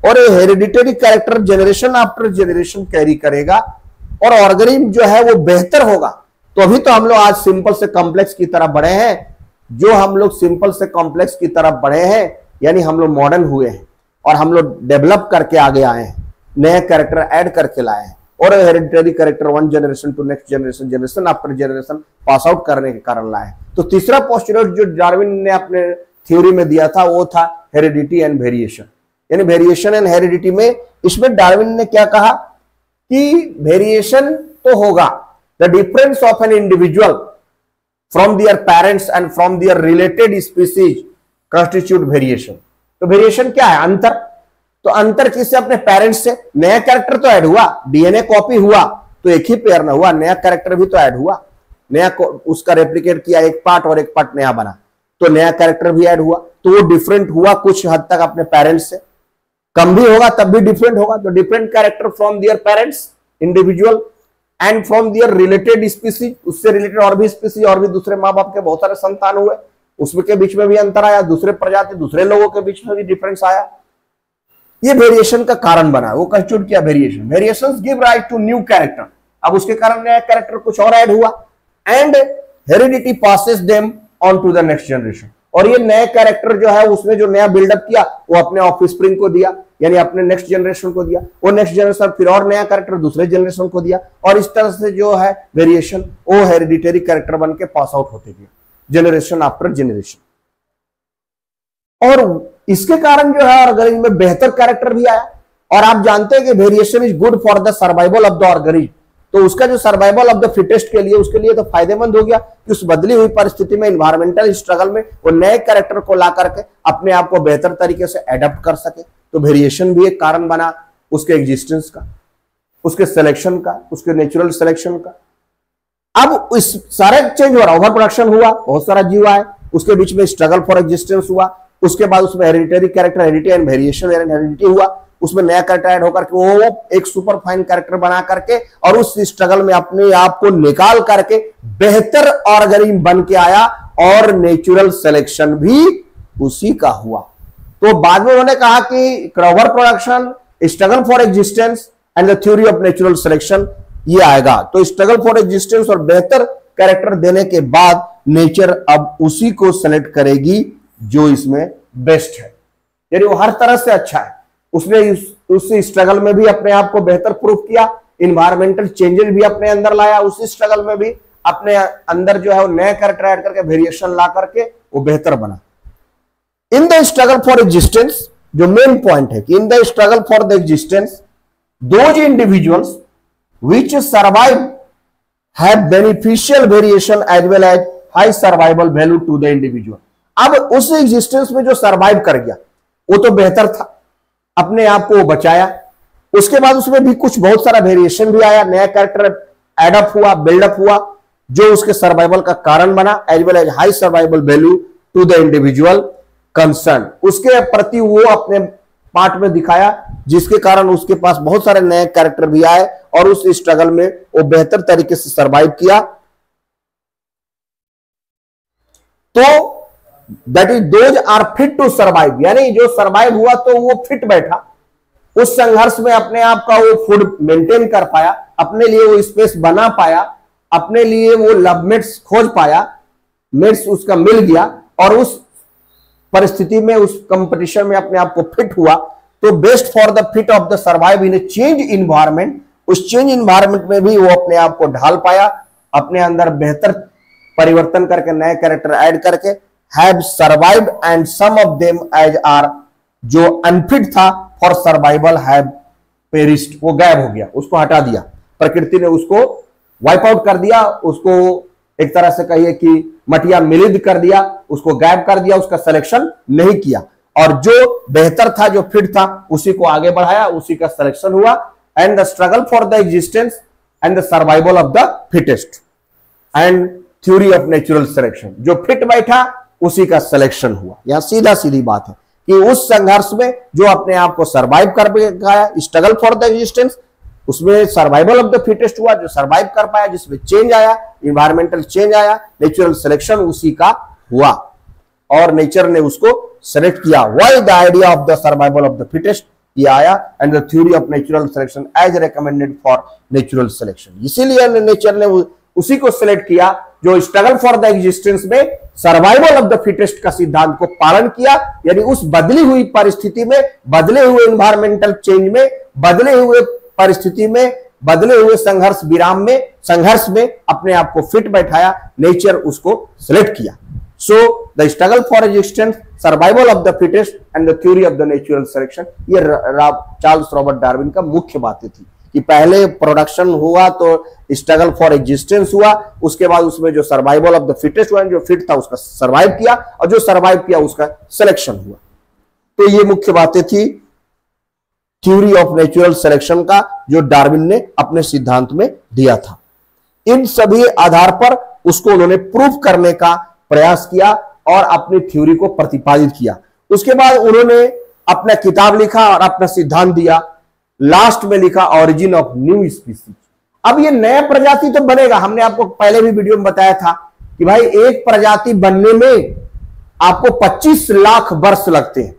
और hereditary character generation after generation carry करेगा और ऑर्गेनिज्म जो है वो बेहतर होगा। तो अभी तो हम लोग आज सिंपल से कॉम्प्लेक्स की तरफ बढ़े हैं। जो हम लोग सिंपल से कॉम्प्लेक्स की तरफ बढ़े हैं, यानी हम लोग मॉडर्न हुए हैं और हम लोग डेवलप करके आगे आए हैं, नए कैरेक्टर ऐड करके लाए हैं और hereditary character one generation to next generation, generation after generation pass out करने के कारण लाए हैं। तो तीसरा पोस्टुलेट जो डार्विन ने अपने थ्योरी में दिया था वो था हेरिडिटी एंड वेरिएशन, यानी वेरिएशन एंड हेरिडिटी में इसमें डार्विन ने क्या कहा कि वेरिएशन तो होगा, the difference of an individual from their parents and from their related species constitute variation. तो वेरिएशन क्या है? अंतर। तो अंतर किससे? अपने पेरेंट्स से। नया कैरेक्टर तो ऐड हुआ, डीएनए कॉपी हुआ तो एक ही पेयर ना हुआ, नया कैरेक्टर भी तो ऐड हुआ, नया उसका रेप्लिकेट किया, एक पार्ट और एक पार्ट नया बना, तो नया कैरेक्टर भी ऐड हुआ, तो वो डिफरेंट हुआ कुछ हद तक अपने पेरेंट्स से। कम भी होगा तब भी डिफरेंट होगा, तो different character from their parents individual and from their related species, उससे रिलेटेड और भी स्पीसीज और भी दूसरे माँ बाप के बहुत सारे संतान हुए, उसमें के बीच में भी अंतर आया, दूसरे प्रजाति दूसरे लोगों के बीच में भी डिफरेंस आया, ये वेरिएशन का कारण बना, वो कंस्टिट्यूट किया variation. Variations give rise to new character, अब उसके कारण नया कैरेक्टर कुछ और ऐड हुआ, and heredity passes them on to the next generation, और ये नए कैरेक्टर जो है उसने जो नया बिल्डअप किया वो अपने ऑफस्प्रिंग को दिया, यानी अपने नेक्स्ट जनरेशन को दिया, वो नेक्स्ट जनरेशन फिर और नया कैरेक्टर दूसरे जनरेशन को दिया, और इस तरह से जो है वेरिएशन वो हेरिडिटरी कैरेक्टर बन के पास आउट होते गए जनरेशन आफ्टर जनरेशन। और इसके कारण जो है ऑर्गेनिज्म में बेहतर कैरेक्टर भी आया, और आप जानते हैं कि variation is good for the survival of the organism, तो उसका जो सर्वाइवल ऑफ द फिटेस्ट के लिए उसके लिए तो फायदेमंद हो गया कि उस बदली हुई परिस्थिति में इन्वायरमेंटल स्ट्रगल में वो नए कैरेक्टर को ला करके अपने आप को बेहतर तरीके से एडप्ट कर सके, तो वेरिएशन भी एक कारण बना उसके एग्जिस्टेंस का, उसके सिलेक्शन का, उसके नेचुरल सिलेक्शन का। अब इस सारे चेंज हो रहा, ओवर प्रोडक्शन हुआ, बहुत सारा जीव आए, उसके बीच में स्ट्रगल फॉर एग्जिस्टेंस हुआ, उसके बाद उसमें hereditary character heredity and variation and heredity हुआ, उसमें नया कैरेक्टर ऐड होकर के वो एक सुपर फाइन कैरेक्टर बना करके और उस स्ट्रगल में अपने आप को निकाल करके बेहतर ऑर्गेनिज्म बन के आया, और नेचुरल सिलेक्शन भी उसी का हुआ। तो बाद में उन्होंने कहा कि over production, struggle for existence and the theory of natural selection ये आएगा। तो स्ट्रगल फॉर एग्जिस्टेंस और बेहतर कैरेक्टर देने के बाद नेचर अब उसी को सेलेक्ट करेगी जो इसमें बेस्ट है, यानी वो हर तरह से अच्छा है। उसने उस स्ट्रगल में भी अपने आप को बेहतर प्रूफ किया, इन्वायरमेंटल चेंजेस भी अपने अंदर लाया, उसी स्ट्रगल में भी अपने अंदर जो है वो नए कैरेक्टर ऐड करके वेरिएशन ला करके वो बेहतर बना। In the struggle for existence, जो मेन पॉइंट है कि in the struggle for the existence those individuals which survive have beneficial variation as well as high survival value to the individual। अब उस एग्जिस्टेंस में जो सरवाइव कर गया वो तो बेहतर था, अपने आप को बचाया, उसके बाद उसमें भी कुछ बहुत सारा वेरिएशन भी आया, नया कैरेक्टर एडअप हुआ, बिल्डअप हुआ, जो उसके सर्वाइवल का कारण बना, as well as high survival value to the individual concern, उसके प्रति वो अपने पार्ट में दिखाया, जिसके कारण उसके पास बहुत सारे नए कैरेक्टर भी आए और उस स्ट्रगल में वो बेहतर तरीके से सरवाइव किया। तो that is those are fit to survive, यानी जो सरवाइव हुआ तो वो फिट बैठा, उस संघर्ष में अपने आप का वो फूड मेंटेन कर पाया, अपने लिए वो स्पेस बना पाया, अपने लिए वो लवमेट्स खोज पाया, मेट्स उसका मिल गया, और उस परिस्थिति में उस कंपटीशन में अपने आप को फिट हुआ। तो best for the fit of the survive in A change environment, उस चेंज इन्वायरमेंट में भी वो अपने आप को ढाल पाया, अपने अंदर बेहतर परिवर्तन करके नए कैरेक्टर ऐड करके have survived and some of them as are, जो अनफिट था फॉर सर्वाइवल हैव पेरिस्ड, वो गायब हो गया, उसको हटा दिया, प्रकृति ने उसको वाइप आउट कर दिया, उसको एक तरह से कहिए कि मटिया मिलिद कर दिया, उसको गायब कर दिया, उसका सिलेक्शन नहीं किया, और जो बेहतर था, जो फिट था, उसी को आगे बढ़ाया, उसी का सिलेक्शन हुआ। And the struggle for the existence and the survival of the fittest and theory of natural selection, जो फिट बैठा उसी का सिलेक्शन हुआ। यहां सीधा सीधी बात है कि उस संघर्ष में जो अपने आप को सर्वाइव कर पाया, स्ट्रगल फॉर द एग्जिस्टेंस, उसमें सर्वाइवल ऑफ द फिटेस्ट हुआ, जो सर्वाइव कर पाया, जिसमें चेंज आया, इन्वायरमेंटल चेंज आया, नेचुरल सिलेक्शन उसी का हुआ, और नेचर ने उसको सेलेक्ट किया। Why the idea of the survival of the fittest ये आया, and the theory of natural selection as recommended for natural selection, इसीलिए नेचर ने उसी को सिलेक्ट किया जो स्ट्रगल फॉर द एग्जिस्टेंस में सर्वाइवल ऑफ द फिटेस्ट का सिद्धांत को पालन किया, यानी उस बदली हुई परिस्थिति में, बदले हुए इन्वायरमेंटल चेंज में, बदले हुए परिस्थिति में, बदले हुए संघर्ष विराम में, संघर्ष में अपने आप को फिट बैठाया, नेचर उसको सिलेक्ट किया। So the struggle for existence survival of the fittest and the theory of the natural selection, ये चार्ल्स रॉबर्ट डार्विन का मुख्य बातें थी कि पहले प्रोडक्शन हुआ तो स्ट्रगल फॉर एग्जिस्टेंस हुआ, उसके बाद उसमें जो सर्वाइवल ऑफ द फिटेस्ट हुआ, जो फिट था उसका सर्वाइव किया, और जो सर्वाइव किया उसका सिलेक्शन हुआ। तो ये मुख्य बातें थी थ्योरी ऑफ नेचुरल सिलेक्शन का जो डार्विन ने अपने सिद्धांत में दिया था। इन सभी आधार पर उसको उन्होंने प्रूफ करने का प्रयास किया और अपनी थ्योरी को प्रतिपादित किया। उसके बाद उन्होंने अपना किताब लिखा और अपना सिद्धांत दिया। लास्ट में लिखा ऑरिजिन ऑफ न्यू स्पीसीज। अब ये नया प्रजाति तो बनेगा, हमने आपको पहले भी वीडियो में बताया था कि भाई एक प्रजाति बनने में आपको 25 लाख वर्ष लगते हैं।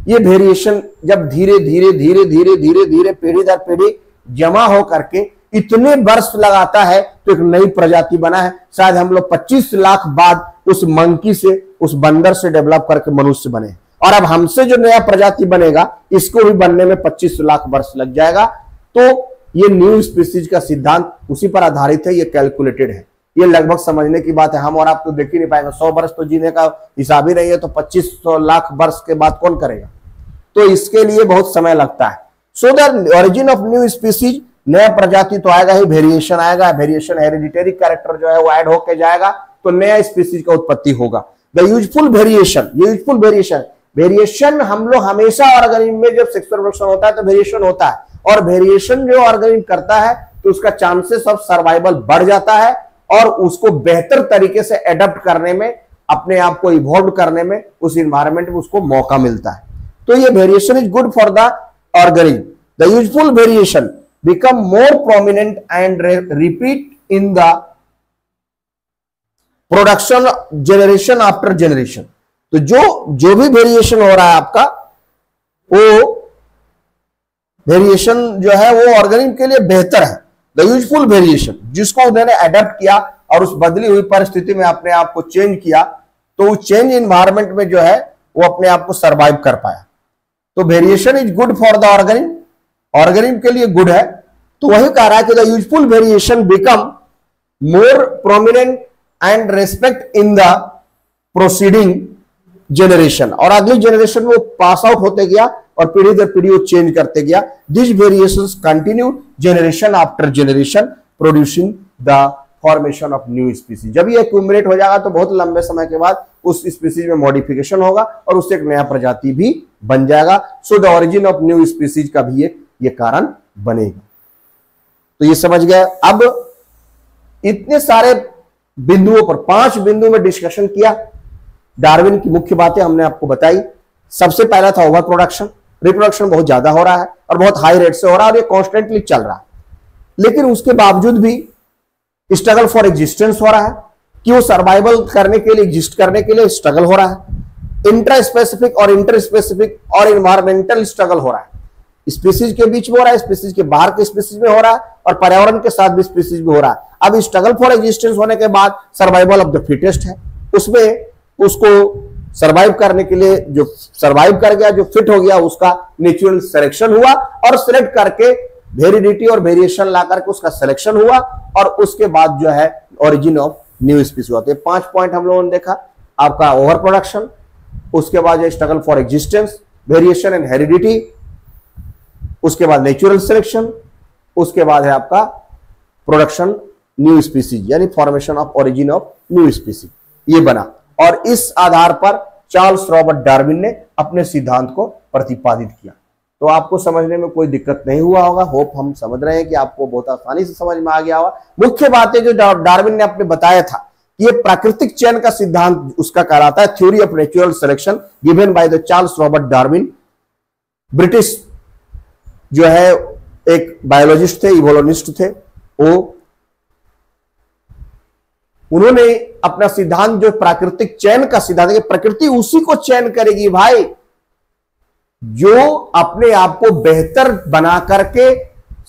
ये वेरिएशन जब धीरे धीरे धीरे धीरे धीरे धीरे पीढ़ी दर पीढ़ी जमा हो करके इतने वर्ष लगाता है तो एक नई प्रजाति बना है। शायद हम लोग 25 लाख बाद उस मंकी से, उस बंदर से डेवलप करके मनुष्य बने, और अब हमसे जो नया प्रजाति बनेगा इसको भी बनने में 25 लाख वर्ष लग जाएगा। तो ये न्यू स्पीसीज का सिद्धांत उसी पर आधारित है, ये कैलकुलेटेड है, ये लगभग समझने की बात है। हम और आप तो देख ही नहीं पाएंगे, 100 वर्ष तो जीने का हिसाब ही नहीं है, तो 2500 लाख वर्ष के बाद कौन करेगा? तो इसके लिए बहुत समय लगता है। So the origin of new species, नया प्रजाति तो आएगा ही, वेरिएशन आएगा, वेरिएशन हेरिडिटरी कैरेक्टर जो है वो ऐड होके जाएगा, तो नया स्पीसीज का उत्पत्ति होगा। The useful variation, useful variation, variation हम लोग हमेशा ऑर्गेनिज्म में जब सेक्सुअल प्रोडक्शन होता है तो वेरिएशन होता है, और वेरिएशन जो ऑर्गेनिज्म करता है तो उसका चांसेस ऑफ सर्वाइवल बढ़ जाता है और उसको बेहतर तरीके से एडप्ट करने में, अपने आप को इवॉल्व करने में, उस इन्वायरमेंट में उसको मौका मिलता है। तो ये variation is good for the organism. The useful variation become more prominent and repeat in the production generation after generation. तो जो भी वेरिएशन हो रहा है आपका, वो वेरिएशन जो है वो ऑर्गेनिज्म के लिए बेहतर है। द यूजफुल वेरिएशन, जिसको उन्होंने अडेप्ट किया और उस बदली हुई परिस्थिति में अपने आप को चेंज किया, तो उस चेंज इन्वायरमेंट में जो है वो अपने आप को सर्वाइव कर पाया। तो variation is good for the organism, organism के लिए गुड है। तो वही कह रहा है कि the useful variation become more prominent and respect in the proceeding generation, और अगली जनरेशन में वो पास आउट होते गया और पीढ़ी दर पीढ़ी वो चेंज करते गया। This variations continue generation after generation producing the formation of new species. जब ये एक्यूमुलेट हो जाएगा तो बहुत लंबे समय के बाद उस स्पीसीज में मॉडिफिकेशन होगा और उससे एक नया प्रजाति भी बन जाएगा। So the origin of new species का भी एक ये कारण बनेगा। तो ये समझ गए। अब इतने सारे बिंदुओं पर 5 बिंदु में डिस्कशन किया। डार्विन की मुख्य बातें हमने आपको बताई। सबसे पहला था ओवर प्रोडक्शन, रिप्रोडक्शन बहुत ज्यादा हो रहा है और बहुत हाई रेट से हो रहा है और ये कॉन्स्टेंटली चल रहा है, लेकिन उसके बावजूद भी स्ट्रगल फॉर एग्जिस्टेंस हो रहा है कि वो सर्वाइवल करने के लिए, एग्जिस्ट करने के लिए स्ट्रगल हो रहा है। इंट्रा स्पेसिफिक और इंटर स्पेसिफिक और इन्वायरमेंटल स्ट्रगल हो रहा है, स्पीसीज के बीच में हो रहा है, स्पीसीज के बाहर के स्पीसीज में हो रहा है और पर्यावरण के साथ भी स्पीसीज में हो रहा है। अब स्ट्रगल फॉर एग्जिस्टेंस होने के बाद सर्वाइवल ऑफ द फिटेस्ट है, उसमें उसको सर्वाइव करने के लिए जो सर्वाइव कर गया, जो फिट हो गया, उसका नेचुरल सिलेक्शन हुआ और सिलेक्ट करके वेरिडिटी और वेरिएशन ला करके उसका सिलेक्शन हुआ और उसके बाद जो है ओरिजिन ऑफ न्यू स्पीसीज हुआ। तो 5 पॉइंट हम लोगों ने देखा। आपका ओवर प्रोडक्शन, उसके बाद जो struggle for existence, variation and heredity, उसके बाद नेचुरल सिलेक्शन, उसके बाद है आपका प्रोडक्शन न्यू स्पीसीज यानी formation of origin of new species, ये बना। और इस आधार पर चार्ल्स रॉबर्ट डार्विन ने अपने सिद्धांत को प्रतिपादित किया। तो आपको समझने में कोई दिक्कत नहीं हुआ होगा। होप हम समझ रहे हैं कि आपको बहुत आसानी से समझ में आ गया होगा। मुख्य बातें जो डार्विन ने अपने बताया था, ये प्राकृतिक चयन का सिद्धांत उसका कहलाता है, theory of natural selection given by the Charles Robert Darwin. British जो है एक बायोलॉजिस्ट थे, इवोल्यूशनिस्ट थे, वो उन्होंने अपना सिद्धांत जो प्राकृतिक चयन का सिद्धांत है, प्रकृति उसी को चयन करेगी भाई जो अपने आप को बेहतर बना करके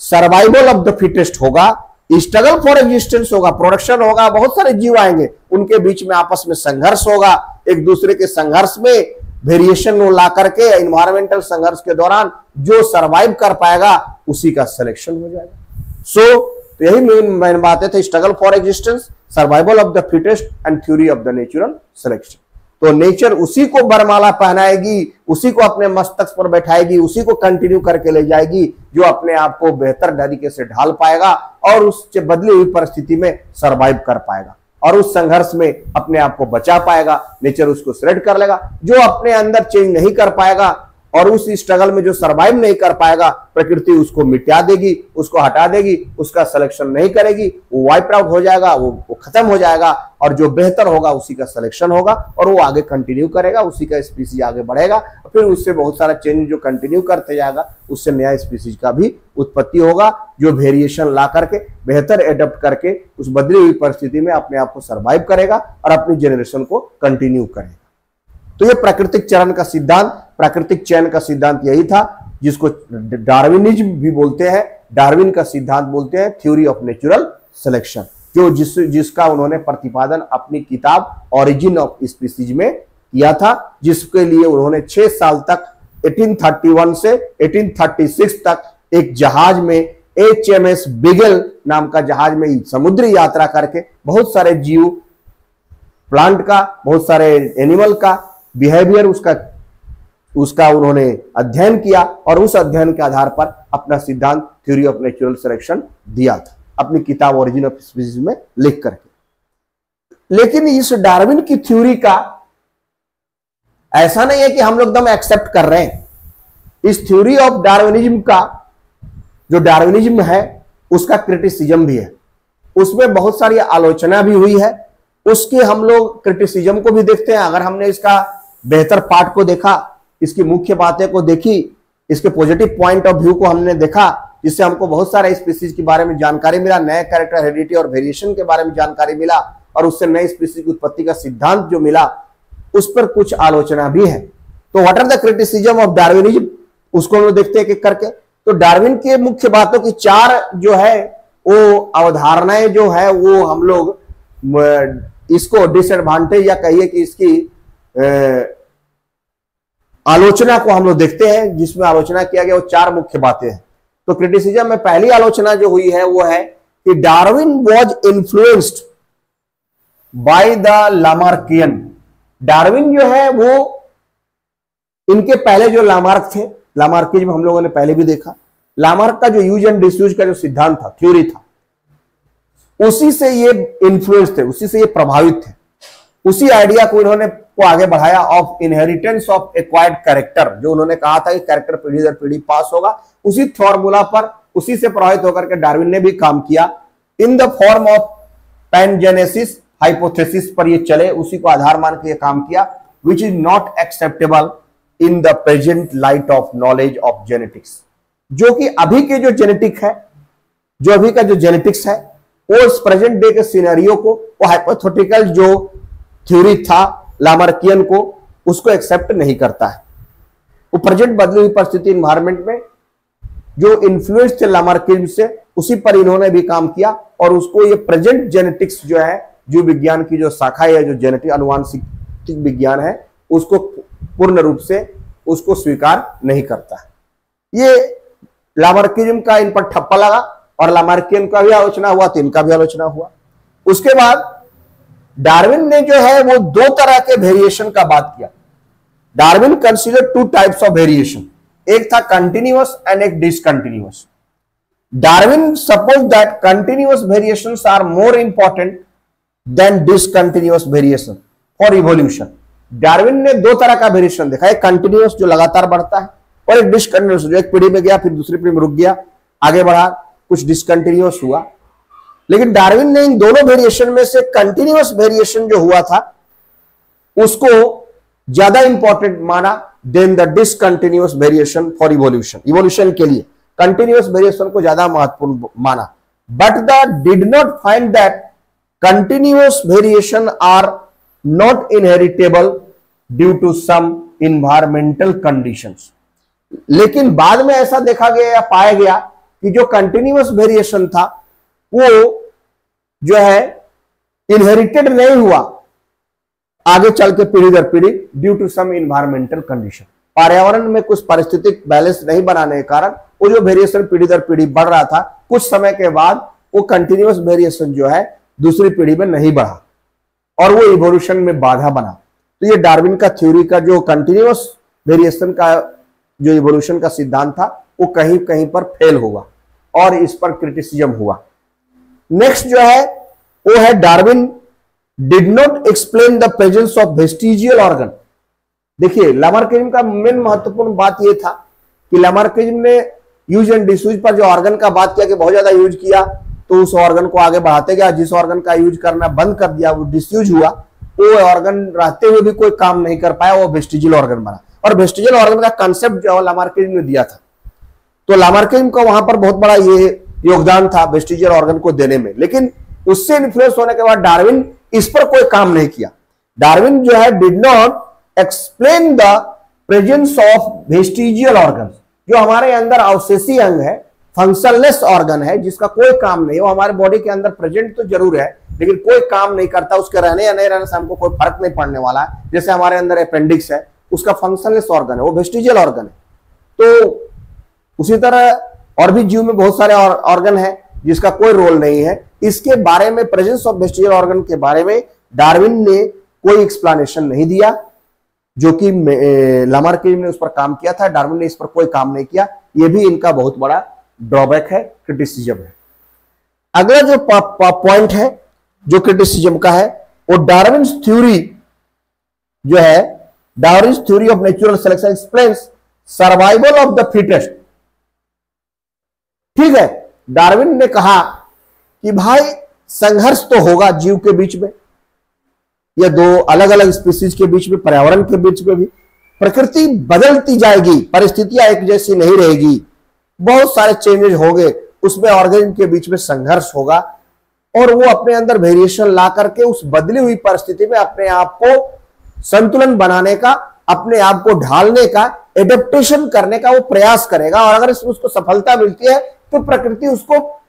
सर्वाइवल ऑफ द फिटेस्ट होगा, स्ट्रगल फॉर एग्जिस्टेंस होगा, प्रोडक्शन होगा, बहुत सारे जीव आएंगे, उनके बीच में आपस में संघर्ष होगा, एक दूसरे के संघर्ष में वेरिएशन ला करके एनवायरमेंटल संघर्ष के दौरान जो सर्वाइव कर पाएगा उसी का सिलेक्शन हो जाएगा। सो यही मेन बातें थे, struggle for existence, survival of the fittest and theory of the natural selection. तो नेचर उसी को बरमाला पहनाएगी, उसी को अपने मस्तक पर बैठाएगी, उसी को कंटिन्यू करके ले जाएगी, जो अपने आप को बेहतर तरीके से ढाल पाएगा और उससे बदली हुई परिस्थिति में सरवाइव कर पाएगा और उस संघर्ष में अपने आप को बचा पाएगा। नेचर उसको सिलेक्ट कर लेगा। जो अपने अंदर चेंज नहीं कर पाएगा और उस स्ट्रगल में जो सरवाइव नहीं कर पाएगा, प्रकृति उसको मिटा देगी, उसको हटा देगी, उसका सिलेक्शन नहीं करेगी, वो वाइप आउट हो जाएगा, वो खत्म हो जाएगा और जो बेहतर होगा उसी का सिलेक्शन होगा और वो आगे कंटिन्यू करेगा, उसी का स्पीसीज आगे बढ़ेगा। फिर उससे बहुत सारा चेंज जो कंटिन्यू करते जाएगा, उससे नया स्पीसीज का भी उत्पत्ति होगा, जो वेरिएशन ला करके बेहतर एडप्ट करके उस बदली हुई परिस्थिति में अपने आप को सर्वाइव करेगा और अपनी जनरेशन को कंटिन्यू करेगा। तो ये प्राकृतिक चरण का सिद्धांत, प्राकृतिक चयन का सिद्धांत यही था, जिसको डार्विनिज्म भी बोलते हैं, डार्विन का सिद्धांत बोलते हैं, थ्योरी ऑफ नेचुरल सिलेक्शन, जो जिसका उन्होंने प्रतिपादन अपनी किताब ओरिजिन ऑफ स्पीसीज में किया था, जिसके लिए उन्होंने 6 साल तक 1831 से 1836 तक एक जहाज में HMS बिगल नाम का जहाज में समुद्री यात्रा करके बहुत सारे जीव, प्लांट का, बहुत सारे एनिमल का बिहेवियर, उसका उन्होंने अध्ययन किया और उस अध्ययन के आधार पर अपना सिद्धांत थ्योरी ऑफ नेचुरल सिलेक्शन दिया था अपनी किताब ओरिजिन ऑफ स्पीसीज में लिख करके। लेकिन इस डार्विन की थ्योरी का ऐसा नहीं है कि हम लोग एकदम एक्सेप्ट कर रहे हैं। इस थ्योरी ऑफ डार्विनिज्म का, जो डार्विनिज्म है, उसका क्रिटिसिज्म भी है, उसमें बहुत सारी आलोचना भी हुई है। उसके हम लोग क्रिटिसिज्म को भी देखते हैं। अगर हमने इसका बेहतर पार्ट को देखा, इसकी मुख्य बातें को देखी, इसके पॉजिटिव पॉइंट ऑफ व्यू को हमने देखा, जिससे हमको बहुत सारे स्पीसीज के बारे में जानकारी मिला, नए कैरेक्टर, हेरिडिटी और वेरिएशन के बारे में जानकारी मिला और उससे नए स्पीसीज की उत्पत्ति का सिद्धांत जो मिला, उस पर कुछ आलोचना भी है। तो what are the criticism of Darwinism, उसको हम लोग देखते हैं एक करके। तो डार्विन के मुख्य बातों की 4 जो है वो अवधारणाएं जो है, वो हम लोग इसको डिसएडवांटेज या कहिए कि इसकी आलोचना को हम लोग देखते हैं, जिसमें आलोचना किया गया वो 4 मुख्य बातें हैं। तो क्रिटिसिज्म में पहली आलोचना जो हुई है वो है कि Darwin was influenced by the Lamarckian. Darwin जो है वो, इनके पहले जो लामार्क थे, लामार्किज्म हम लोगों ने पहले भी देखा, लामार्क का जो यूज एंड डिसयूज का जो सिद्धांत था, थ्योरी था, उसी से ये इन्फ्लुएंस थे, उसी से ये प्रभावित थे। उसी आइडिया को इन्होंने आगे बढ़ाया of inheritance of acquired character, जो उन्होंने कहा था कि कैरेक्टर पीढ़ी दर पीढ़ी पास होगा, उसी फॉर्मूला पर, उसी से प्रभावित होकर के डार्विन ने भी काम किया। In the form of pangenesis hypothesis पर ये चले, उसी को आधार मान के ये काम किया, which is not acceptable in the present light of knowledge of genetics. जो कि अभी के जो जेनेटिक है, जो अभी का जो जेनेटिक्स है, वो इस प्रेजेंट डे के सिनेरियो को, वो हाइपोथेटिकल जो थ्योरी था लामार्कियन को, उसको एक्सेप्ट नहीं करता है। वो प्रेजेंट बदली हुई परिस्थिति इन्वायरमेंट में जो इन्फ्लुएंस थे लामार्किज्म से, उसी पर इन्होंने भी काम किया और उसको ये प्रेजेंट जेनेटिक्स जो है, जीव विज्ञान की जो शाखा है, जो जेनेटिक अनुवांशिक विज्ञान है, उसको पूर्ण रूप से उसको स्वीकार नहीं करता है। ये लामार्किज्म का इन पर ठप्पा लगा और लामार्कियन का भी आलोचना हुआ, तो इनका भी आलोचना हुआ। उसके बाद डार्विन ने जो है वो 2 तरह के वेरिएशन का बात किया। Darwin consider 2 types of variation, एक था कंटिन्यूअस एंड एक discontinuous. Darwin suppose that continuous variations are more important than discontinuous variation for evolution. Darwin ने 2 तरह का वेरिएशन देखा, एक कंटिन्यूअस जो लगातार बढ़ता है और एक डिसकंटिन्यूअस जो एक पीढ़ी में गया फिर दूसरी पीढ़ी में रुक गया, आगे बढ़ा, कुछ डिसकंटिन्यूअस हुआ। लेकिन डार्विन ने इन दोनों वेरिएशन में से कंटिन्यूअस वेरिएशन जो हुआ था उसको ज्यादा इंपॉर्टेंट माना than the discontinuous variation for evolution. Evolution के लिए कंटिन्यूअस वेरिएशन को ज्यादा महत्वपूर्ण माना। But the did not find that continuous variation are not inheritable due to some environmental conditions. लेकिन बाद में ऐसा देखा गया या पाया गया कि जो कंटिन्यूअस वेरिएशन था वो जो है इनहेरिटेड नहीं हुआ आगे चल के पीढ़ी दर पीढ़ी, due to some environmental condition. पर्यावरण में कुछ पारिस्थितिक बैलेंस नहीं बनाने के कारण वो जो वेरिएशन पीढ़ी दर पीढ़ी बढ़ रहा था, कुछ समय के बाद वो कंटिन्यूअस वेरिएशन जो है दूसरी पीढ़ी में नहीं बढ़ा और वो इवोल्यूशन में बाधा बना। तो ये डार्विन का थ्योरी का जो कंटिन्यूअस वेरिएशन का जो इवोल्यूशन का सिद्धांत था वो कहीं कहीं पर फेल हुआ और इस पर क्रिटिसिज्म हुआ। नेक्स्ट जो है वो है Darwin did not explain the presence of vestigial organ. देखिए लामार्किज्म का मेन महत्वपूर्ण बात यह था कि लामार्किज्म ने यूज एंड डिसयूज पर जो ऑर्गन का बात किया कि बहुत ज्यादा यूज किया तो उस ऑर्गन को आगे बढ़ाते गया, जिस ऑर्गन का यूज करना बंद कर दिया वो डिसयूज हुआ, वो ऑर्गन रहते हुए भी कोई काम नहीं कर पाया, वो वेस्टिजियल ऑर्गन बना। और वेस्टिजियल ऑर्गन का कंसेप्ट जो लामार्किज्म ने दिया था, तो लामार्किज्म का वहां पर बहुत बड़ा ये योगदान था वेस्टिजियल ऑर्गन को देने में। लेकिन उससे इन्फ्लुएंस होने के बाद डार्विन इस पर कोई काम नहीं किया। डार्विन जो है did not explain the presence of vestigial organ, जो हमारे अंदर अवशेषी अंग है, फंक्शनलेस ऑर्गन है, जिसका कोई काम नहीं, वो हमारे बॉडी के अंदर प्रेजेंट तो जरूर है लेकिन कोई काम नहीं करता, उसके रहने या नहीं रहने से हमको कोई फर्क नहीं पड़ने वाला है। जैसे हमारे अंदर अपेंडिक्स है, उसका फंक्शनलेस ऑर्गन है, वो वेस्टिजियल ऑर्गन है। तो उसी तरह और भी जीव में बहुत सारे ऑर्गन है जिसका कोई रोल नहीं है। इसके बारे में प्रेजेंस ऑफ वेस्टिजियल ऑर्गन के बारे में डार्विन ने कोई एक्सप्लेनेशन नहीं दिया, जो कि लामार्किज्म ने उस पर काम किया था। डार्विन ने इस पर कोई काम नहीं किया, यह भी इनका बहुत बड़ा ड्रॉबैक है, क्रिटिसिज्म है। अगला जो पॉइंट है जो क्रिटिसिज्म का है वो डार्विन्स थ्योरी जो है, Darwin's theory of natural selection explains survival of the fittest. ठीक है, डार्विन ने कहा कि भाई संघर्ष तो होगा जीव के बीच में या दो अलग अलग स्पीसीज के बीच में, पर्यावरण के बीच में भी। प्रकृति बदलती जाएगी, परिस्थितियां एक जैसी नहीं रहेगी, बहुत सारे चेंजेस होंगे, उसमें ऑर्गेनिज्म के बीच में संघर्ष होगा और वो अपने अंदर वेरिएशन ला करके उस बदली हुई परिस्थिति में अपने आप को संतुलन बनाने का, अपने आप को ढालने का, एडेप्टेशन करने का वो प्रयास करेगा। और अगर इसमें उसको सफलता मिलती है तो प्रकृति उसको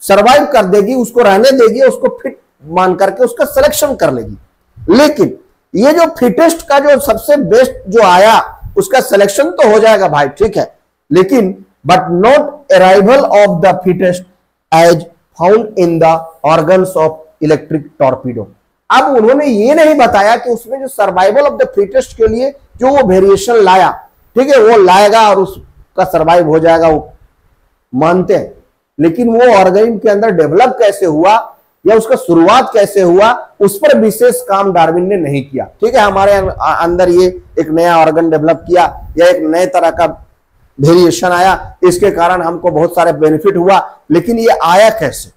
सरवाइव कर देगी, उसको रहने देगी, उसको फिट मान करके उसका सिलेक्शन कर लेगी। लेकिन ये जो फिटेस्ट का जो सबसे बेस्ट जो आया उसका सिलेक्शन तो हो जाएगा भाई, ठीक है, लेकिन but not arrival of the fittest as found in the organs of electric torpedo. अब उन्होंने ये नहीं बताया कि उसमें जो सर्वाइवल ऑफ द फिटेस्ट के लिए जो वो वेरिएशन लाया, ठीक है, वो लाएगा और उसका सर्वाइव हो जाएगा, वो मानते हैं। लेकिन वो ऑर्गेनिज्म के अंदर डेवलप कैसे हुआ या उसका शुरुआत कैसे हुआ, उस पर विशेष काम डार्विन ने नहीं किया। ठीक है, हमारे अंदर ये एक नया ऑर्गन डेवलप किया या एक नए तरह का वेरिएशन आया, इसके कारण हमको बहुत सारे बेनिफिट हुआ, लेकिन ये आया कैसे,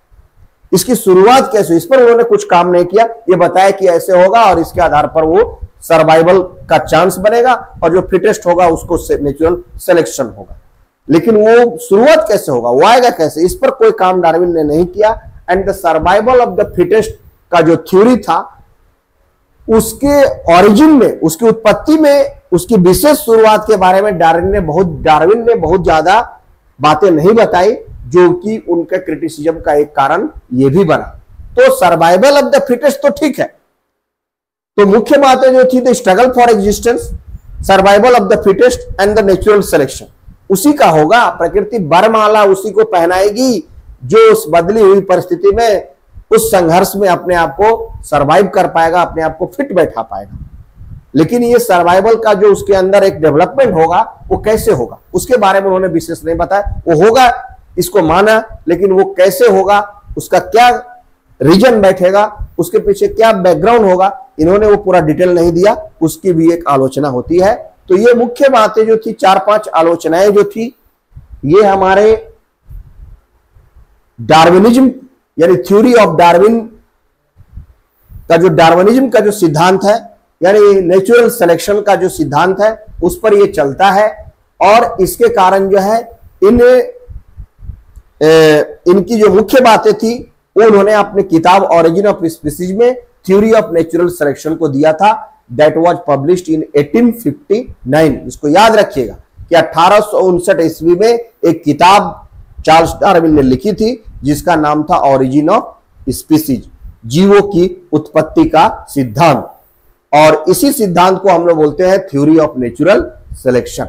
इसकी शुरुआत कैसे, इस पर उन्होंने कुछ काम नहीं किया। ये बताया कि ऐसे होगा और इसके आधार पर वो सर्वाइवल का चांस बनेगा और जो फिटेस्ट होगा उसको नेचुरल सिलेक्शन होगा। लेकिन वो शुरुआत कैसे होगा, वो आएगा कैसे, इस पर कोई काम डार्विन ने नहीं किया। And the survival of the fittest का जो थ्योरी था उसके ओरिजिन में, उसकी उत्पत्ति में, उसकी विशेष शुरुआत के बारे में डार्विन ने बहुत ज्यादा बातें नहीं बताई, जो कि उनके क्रिटिसिज्म का एक कारण यह भी बना। तो सर्वाइवल ऑफ द फिटेस्ट तो ठीक है, तो मुख्य बातें जो थी the struggle for existence, survival of the fittest and the natural selection, उसी का होगा। प्रकृति वरमाला उसी को पहनाएगी जो उस बदली हुई परिस्थिति में, उस संघर्ष में अपने आप को सरवाइव कर पाएगा, अपने आप को फिट बैठा पाएगा। लेकिन ये सर्वाइवल का जो उसके अंदर एक डेवलपमेंट होगा वो कैसे होगा, उसके बारे में उन्होंने विशेष नहीं बताया। वो होगा इसको माना, लेकिन वो कैसे होगा, उसका क्या रीजन बैठेगा, उसके पीछे क्या बैकग्राउंड होगा, इन्होंने वो पूरा डिटेल नहीं दिया, उसकी भी एक आलोचना होती है। तो ये मुख्य बातें जो थी, 4-5 आलोचनाएं जो थी, ये हमारे डार्विनिज्म यानी थ्योरी ऑफ डार्विन का जो डार्विनिज्म का जो सिद्धांत है, यानी नेचुरल सिलेक्शन का जो सिद्धांत है, उस पर ये चलता है। और इसके कारण जो है इनकी जो मुख्य बातें थी वो उन्होंने अपनी किताब ओरिजिन ऑफ स्पीसीज में थ्योरी ऑफ नेचुरल सिलेक्शन को दिया था। That was published in 1859। इसको याद रखिएगा कि 1859 ईस्वी में एक किताब चार्ल्स डार्विन ने लिखी थी जिसका नाम था ओरिजिन ऑफ स्पीसीज, जीवों की उत्पत्ति का सिद्धांत। और इसी सिद्धांत को हम लोग बोलते हैं थ्योरी ऑफ नेचुरल सिलेक्शन।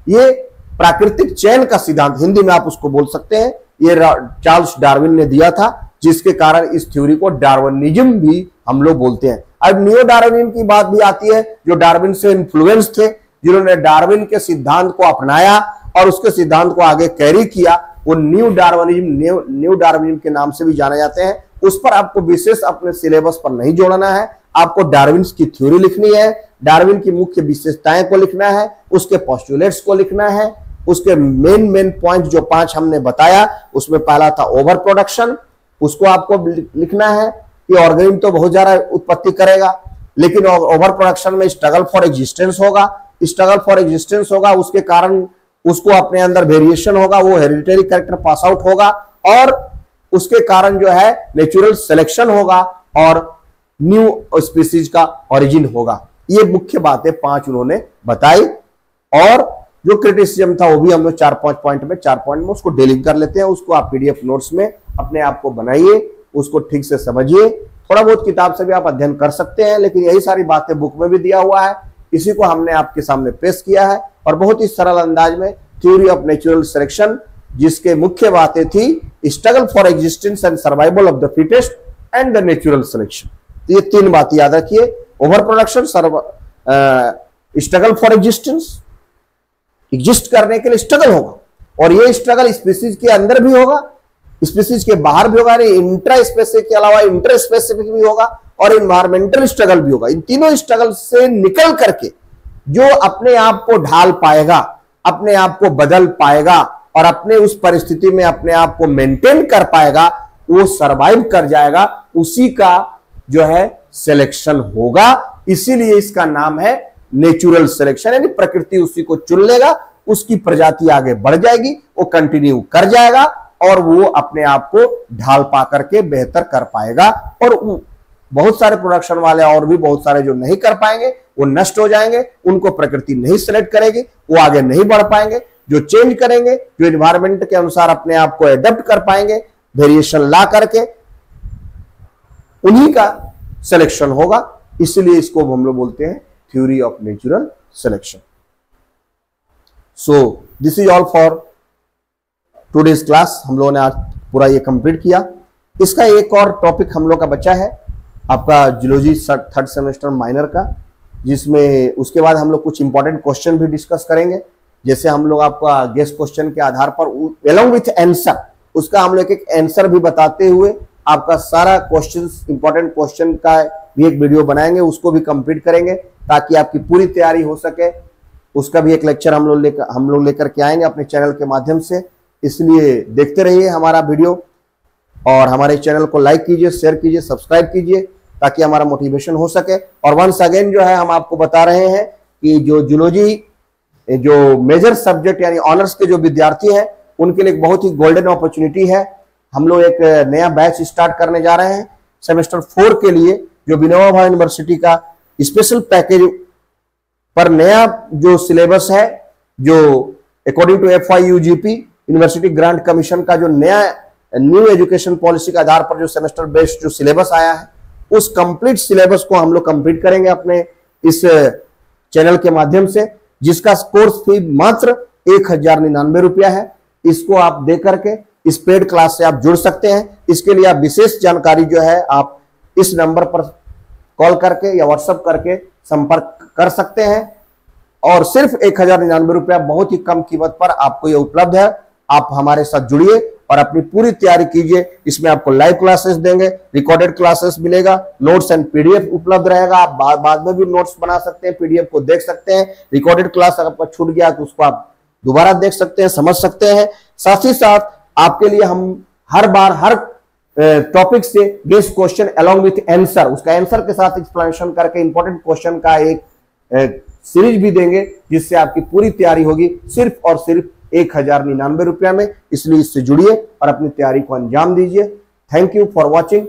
ये प्राकृतिक चयन का सिद्धांत, हिंदी में आप उसको बोल सकते हैं, ये चार्ल्स डार्विन ने दिया था, जिसके कारण इस थ्योरी को डार्विनिज्म भी हम लोग बोलते हैं। अब नियो डार्विनिज्म की बात भी आती है, जो डार्विन से इन्फ्लुएंस थे, जिन्होंने डार्विन के सिद्धांत को अपनाया और उसके सिद्धांत को आगे कैरी किया, वो न्यू डार्विनिज्म के नाम से भी जाने जाते हैं। उस पर आपको विशेष अपने सिलेबस पर नहीं जोड़ना है, आपको डार्विन की थ्योरी लिखनी है, डार्विन की मुख्य विशेषताएं को लिखना है, उसके पोस्टुलेट्स को लिखना है, उसके मेन पॉइंट जो 5 हमने बताया, उसमें पहला था ओवर प्रोडक्शन, उसको आपको लिखना है कि ऑर्गेनिज्म तो बहुत ज्यादा उत्पत्ति करेगा, लेकिन ओवर प्रोडक्शन में स्ट्रगल फॉर एग्जिस्टेंस होगा, उसके कारण उसको अपने अंदर वेरिएशन होगा, वो हेरिडिटरी कैरेक्टर पास आउट होगा, और उसके कारण जो है नेचुरल सिलेक्शन होगा और न्यू स्पीसीज का ओरिजिन होगा। ये मुख्य बातें 5 उन्होंने बताई, और जो क्रिटिसिज्म था वो भी हम लोग 4-5 पॉइंट में उसको डिलीट कर लेते हैं। उसको आप पीडीएफ नोट्स में अपने आप को बनाइए, उसको ठीक से समझिए, थोड़ा बहुत किताब से भी आप अध्ययन कर सकते हैं, लेकिन यही सारी बातें बुक में भी दिया हुआ है, इसी को हमने आपके सामने पेश किया है, और बहुत ही सरल अंदाज में थ्योरी ऑफ नेचुरल सिलेक्शन, जिसके मुख्य बातें थी struggle for existence and survival of the fittest and the natural selection. तो ये 3 बात याद रखिए, over production, struggle for existence, exist करने के लिए स्ट्रगल होगा, और ये स्ट्रगल स्पीसीज के अंदर भी होगा, स्पीसीज के बाहर भी होगा, इंट्रा स्पेसिफिक के अलावा इंटर स्पेसिफिक भी होगा, और इन्वायरमेंटल स्ट्रगल भी होगा। इन तीनों स्ट्रगल से निकल करके जो अपने आप को ढाल पाएगा, अपने आप को बदल पाएगा, और अपने उस परिस्थिति में अपने आप को मेंटेन कर पाएगा, वो सरवाइव कर जाएगा, उसी का जो है सिलेक्शन होगा। इसीलिए इसका नाम है नेचुरल सिलेक्शन, यानी प्रकृति उसी को चुन लेगा, उसकी प्रजाति आगे बढ़ जाएगी, वो कंटिन्यू कर जाएगा, और वो अपने आप को ढाल पा करके बेहतर कर पाएगा। और बहुत सारे प्रोडक्शन वाले और भी बहुत सारे जो नहीं कर पाएंगे वो नष्ट हो जाएंगे, उनको प्रकृति नहीं सिलेक्ट करेगी, वो आगे नहीं बढ़ पाएंगे। जो चेंज करेंगे, जो एनवायरमेंट के अनुसार अपने आप को एडेप्ट कर पाएंगे, वेरिएशन ला करके, उन्हीं का सिलेक्शन होगा। इसलिए इसको हम लोग बोलते हैं theory of natural selection. So this is all for today's class. हम लोगों ने आज पूरा ये कंप्लीट किया। इसका एक और टॉपिक हम लोग का बचा है, आपका जूलॉजी 3rd सेमेस्टर माइनर का, जिसमें उसके बाद हम लोग कुछ इंपॉर्टेंट क्वेश्चन भी डिस्कस करेंगे। जैसे हम लोग आपका गेस्ट क्वेश्चन के आधार पर एलोंग विथ आंसर, उसका हम लोग एक आंसर भी बताते हुए आपका सारा क्वेश्चन, इंपॉर्टेंट क्वेश्चन का भी एक वीडियो बनाएंगे, उसको भी कंप्लीट करेंगे ताकि आपकी पूरी तैयारी हो सके। उसका भी एक लेक्चर हम लोग लेकर के आएंगे अपने चैनल के माध्यम से। इसलिए देखते रहिए हमारा वीडियो, और हमारे चैनल को लाइक कीजिए, शेयर कीजिए, सब्सक्राइब कीजिए, ताकि हमारा मोटिवेशन हो सके। और वंस अगेन जो है हम आपको बता रहे हैं कि जो जूलॉजी जो मेजर सब्जेक्ट यानी ऑनर्स के जो विद्यार्थी हैं, उनके लिए एक बहुत ही गोल्डन अपॉर्चुनिटी है। हम लोग एक नया बैच स्टार्ट करने जा रहे हैं सेमेस्टर 4 के लिए, जो विनोबा भावे यूनिवर्सिटी का स्पेशल पैकेज पर नया जो सिलेबस है, जो according to FYUGP university grant commission का जो नया न्यू एजुकेशन पॉलिसी के आधार पर जो सेमेस्टर बेस्ड जो सिलेबस आया है, उस कंप्लीट सिलेबस को हम लोग कंप्लीट करेंगे अपने इस चैनल के माध्यम से, जिसका कोर्स फी मात्र 1099 रुपया है। इसको आप दे करके इस पेड क्लास से आप जुड़ सकते हैं। इसके लिए आप विशेष जानकारी जो है आप इस नंबर पर कॉल करके या व्हाट्सएप करके संपर्क कर सकते हैं, और सिर्फ 1099 रुपया बहुत ही कम कीमत पर आपको ये उपलब्ध है। आप हमारे साथ जुड़िए और अपनी पूरी तैयारी कीजिए। इसमें आपको लाइव क्लासेस देंगे, रिकॉर्डेड क्लासेस मिलेगा, नोट्स एंड पीडीएफ उपलब्ध रहेगा। आप बाद में भी नोट्स बना सकते हैं, पीडीएफ को देख सकते हैं। रिकॉर्डेड क्लास अगर आपका छूट गया तो उसको आप दोबारा देख सकते हैं, समझ सकते हैं। साथ ही साथ आपके लिए हम हर बार हर टॉपिक से guest question along with answer, उसका आंसर के साथ एक्सप्लेनेशन करके इंपॉर्टेंट क्वेश्चन का एक सीरीज भी देंगे, जिससे आपकी पूरी तैयारी होगी सिर्फ और सिर्फ 1099 रुपया में। इसलिए इससे जुड़िए और अपनी तैयारी को अंजाम दीजिए। Thank you for watching.